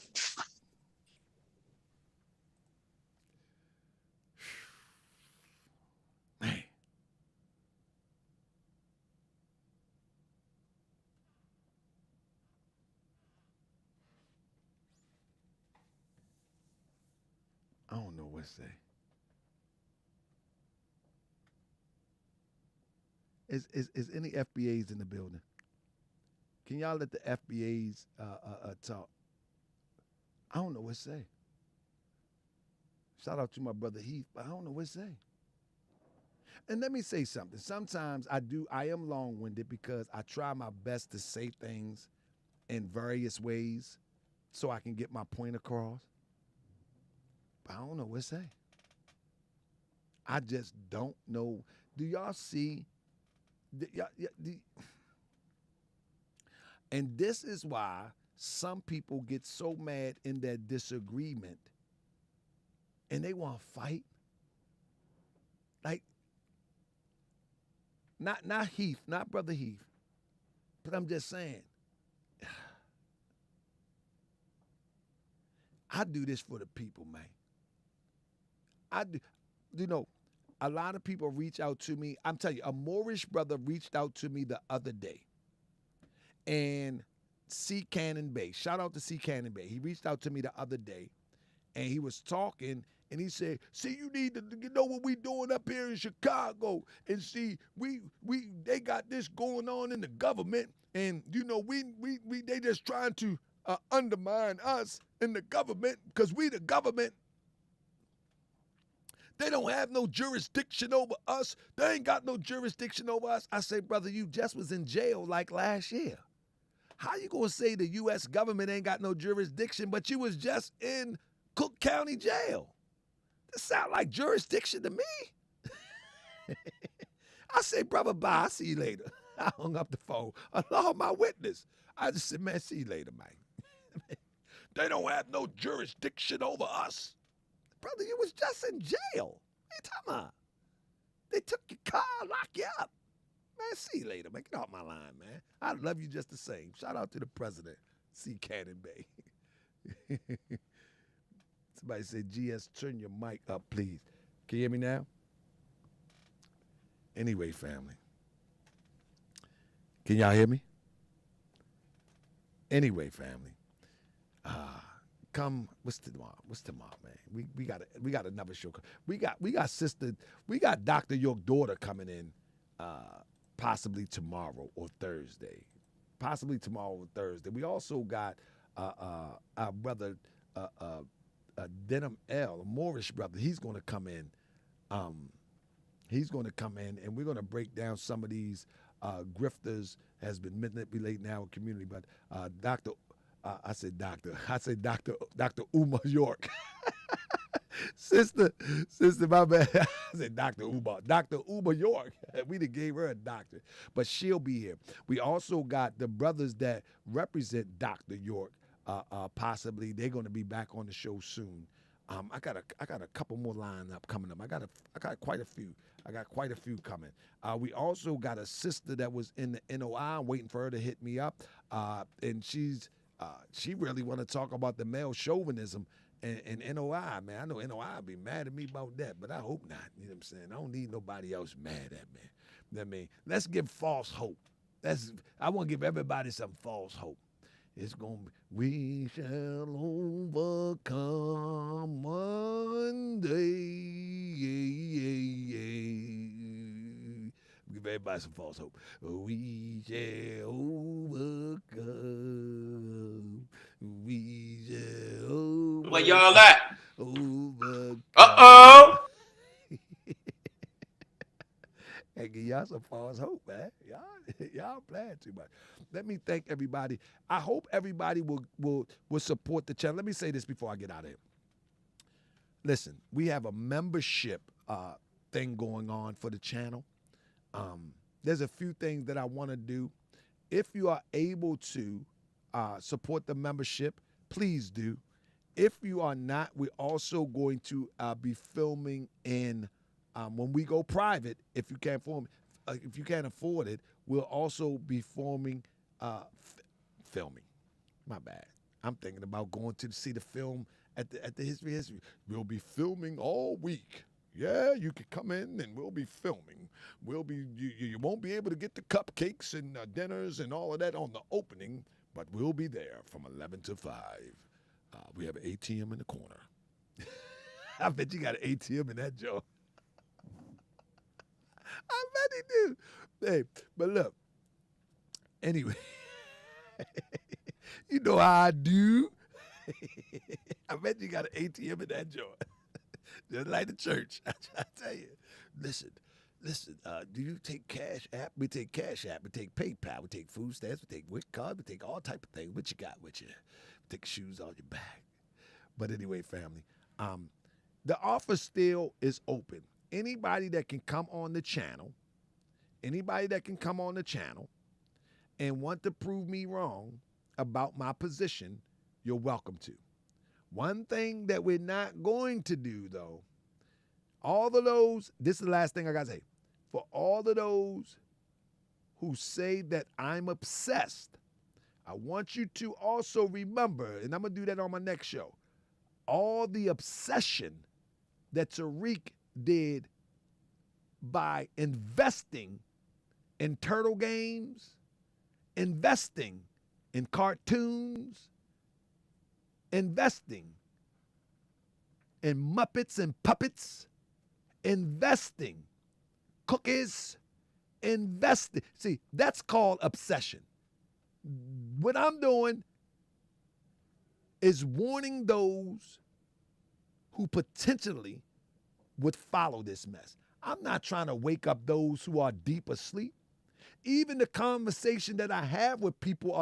A: don't know what to say. Is any FBAs in the building? Can y'all let the FBAs talk? I don't know what to say. Shout out to my brother Heath, but I don't know what to say. And let me say something. Sometimes I am long-winded because I try my best to say things in various ways so I can get my point across. But I don't know what to say. I just don't know. Do y'all see? And this is why some people get so mad in their disagreement and they want to fight. Like, not Heath, not Brother Heath, but I'm just saying, I do this for the people, man. I do, a lot of people reach out to me. I'm telling you, a Moorish brother reached out to me the other day. And C. Cannon Bay, shout out to C. Cannon Bay. He reached out to me the other day, and he was talking, and he said, "See, you need to know what we doing up here in Chicago, and see, they got this going on in the government, and they just trying to undermine us in the government because we the government. They don't have no jurisdiction over us. They ain't got no jurisdiction over us." I say, brother, you just was in jail like last year. How you gonna say the U.S. government ain't got no jurisdiction, but you was just in Cook County Jail? That sound like jurisdiction to me. I say, brother, bye. I'll see you later. I hung up the phone. Allow my witness. I just said, man, see you later, man. They don't have no jurisdiction over us. Brother, you was just in jail. What you talking about? They took your car, locked you up. Man, see you later, man. Get off my line, man. I love you just the same. Shout out to the president, C. Cannon Bay. Somebody said, GS, turn your mic up, please. Can you hear me now? Anyway, family. Can y'all hear me? Anyway, family. What's tomorrow, man? We got another show. We got Dr. York daughter coming in possibly tomorrow or Thursday. We also got our brother Denham L, a Moorish brother. He's going to come in. And we're going to break down some of these grifters has been manipulating our community. But Dr. Uma York. Sister, my bad. I said Dr. Uma York. We done gave her a doctor, but she'll be here. We also got the brothers that represent Dr. York. Possibly they're going to be back on the show soon. I got a couple more lined up coming up. I got quite a few. I got quite a few coming. We also got a sister that was in the NOI. I'm waiting for her to hit me up, and she really want to talk about the male chauvinism and NOI, man. I know NOI will be mad at me about that, but I hope not. You know what I'm saying? I don't need nobody else mad at me. I mean, let's give false hope. I want to give everybody some false hope. It's going to be, we shall overcome one day. Give everybody some false hope. We shall overcome. We shall overcome.
B: Where y'all at?
A: Overcome.
B: Uh-oh.
A: Hey, give y'all some false hope, man. Y'all playing too much. Let me thank everybody. I hope everybody will support the channel. Let me say this before I get out of here. Listen, we have a membership thing going on for the channel. There's a few things that I want to do. If you are able to support the membership, please do. If you are not, we're also going to be filming in when we go private. If you can't afford it, we'll also be filming. My bad. I'm thinking about going to see the film at the History. We'll be filming all week. Yeah, you can come in and we'll be filming. You won't be able to get the cupcakes and dinners and all of that on the opening, but we'll be there from 11 to 5. We have an ATM in the corner.
C: I bet you got an ATM in that joint. I bet he do. Hey, but look. Anyway, you know how I do. I bet you got an ATM in that joint. Just like the church. I tell you. Listen. Do you take Cash App? We take Cash App. We take PayPal. We take food stamps. We take WIC card. We take all type of things. What you got with you? We take shoes on your back. But anyway, family, the offer still is open. Anybody that can come on the channel, and want to prove me wrong about my position, you're welcome to. One thing that we're not going to do, though, all of those, this is the last thing I got to say. For all of those who say that I'm obsessed, I want you to also remember, and I'm going to do that on my next show, all the obsession that Tariq did by investing in turtle games, investing in cartoons, investing in Muppets and puppets, investing, cookies, investing. See, that's called obsession. What I'm doing is warning those who potentially would follow this mess. I'm not trying to wake up those who are deep asleep. Even the conversation that I have with people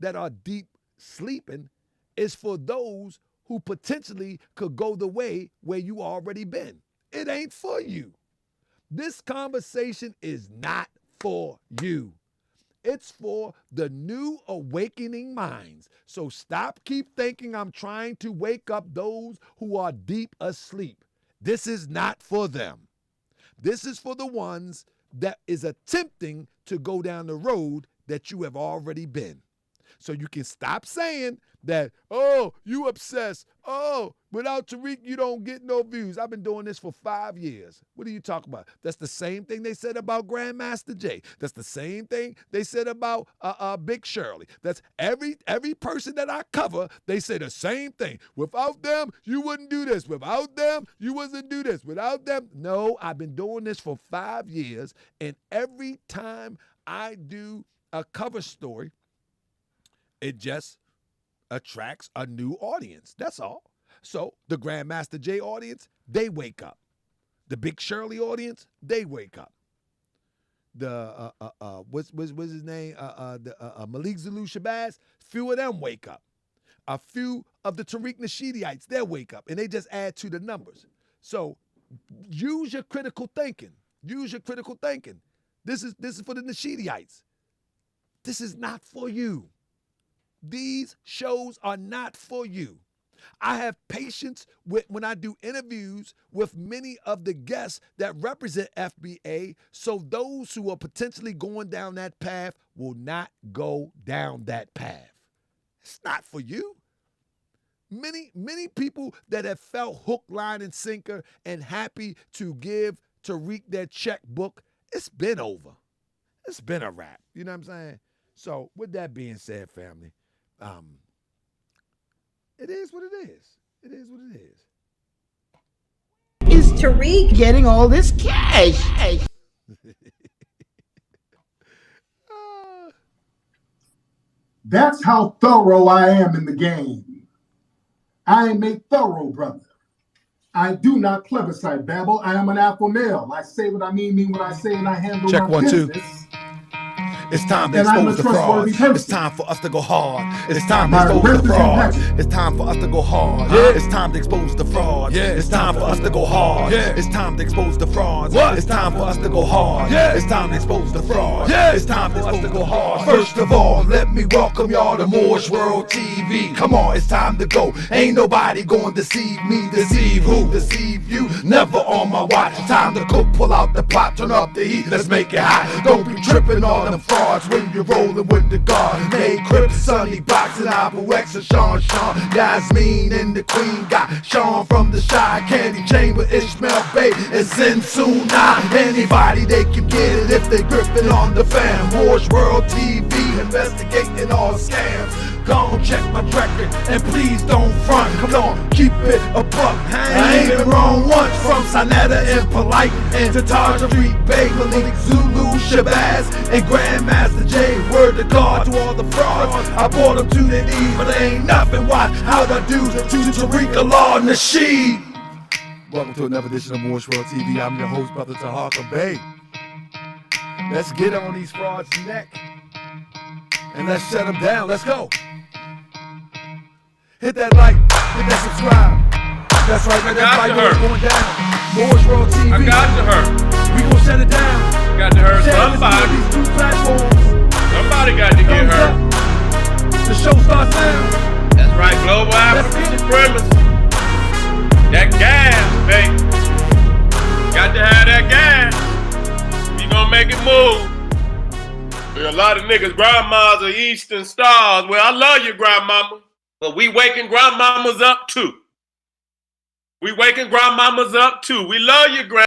C: that are deep sleeping is for those who potentially could go the way where you already been. It ain't for you. This conversation is not for you. It's for the new awakening minds. So keep thinking I'm trying to wake up those who are deep asleep. This is not for them. This is for the ones that is attempting to go down the road that you have already been. So you can stop saying that, oh, you obsessed. Oh, without Tariq, you don't get no views. I've been doing this for 5 years. What are you talking about? That's the same thing they said about Grandmaster Jay. That's the same thing they said about Big Shirley. That's every person that I cover, they say the same thing. Without them, you wouldn't do this. Without them, you wouldn't do this. Without them, no, I've been doing this for 5 years, and every time I do a cover story, it just attracts a new audience. That's all. So the Grandmaster Jay audience, they wake up. The Big Shirley audience, they wake up. The what's his name? Malik Zulu Shabazz, few of them wake up. A few of the Tariq Nasheedites, they wake up, and they just add to the numbers. So use your critical thinking. Use your critical thinking. This is for the Nasheedites. This is not for you. These shows are not for you. I have patience when I do interviews with many of the guests that represent FBA, so those who are potentially going down that path will not go down that path. It's not for you. Many people that have felt hook, line, and sinker and happy to give Tariq their checkbook, it's been over. It's been a wrap. You know what I'm saying? So with that being said, family, it is what it is. It is what it is.
F: Is Tariq getting all this cash?
G: That's how thorough I am in the game. I am a thorough brother. I do not plebiscite babble. I am an alpha male. I say what I mean what I say, and I handle
C: Check
G: my
C: 1, 2.
G: business.
C: It's time to
G: And I'm a
C: expose the
G: trustworthy
C: fraud.
G: person.
C: It's time for us to go hard. It's time to
G: My
C: expose the
G: represent
C: fraud.
G: heaven.
C: It's time for us to go hard. It's time to expose the fraud. It's time for us to go hard. It's time to expose the frauds. It's time for us to go hard. It's time to expose the fraud. It's time for us to go hard. First of all, let me welcome y'all to Moore's World TV. Come on, it's time to go. Ain't nobody going to deceive me. Deceive who? Deceive you. Never on my watch. Time to cook, pull out the pot, turn up the heat, let's make it hot. Don't be tripping on them frauds when you're rolling with the guard. Hey, Crip, Sonny, Boxing, Apple X, and Sean, Yasmin and the Queen got Sean from the Shy, Candy Chamber, Ishmael Bay, and Zinsuna. Anybody they can get it if they gripping on the fam. Moore's World TV, investigating all scams. Go check my record and please don't front. Come on, keep it a buck. I ain't been wrong once. From Sinetta and Polite and to Taharkabey, Malik, Zulu, Shabazz, and Grandmaster J. Word to God to all the frauds. I brought them to their knees, but they ain't nothing. Why? How'd I do to Tariq Nasheed? Welcome to another edition of Morris World TV. I'm your host, Brother Taharkabey. Let's get on these frauds' neck and let's shut them down. Let's go. Hit that like, hit that subscribe. That's right, man. That's right. Going down. Morris World TV.
B: I got to her.
C: We gonna shut it down.
B: Got to her.
C: Share
B: Somebody.
C: these two platforms.
B: Somebody got to get her.
C: The show starts now.
B: That's right. Global African supremacy. That gas, baby. Got to have that gas. We gonna make it move. There are a lot of niggas, grandmas are Eastern stars. Well, I love you, grandmama. But we waking grandmamas up too. We waking grandmamas up too. We love you, grandma.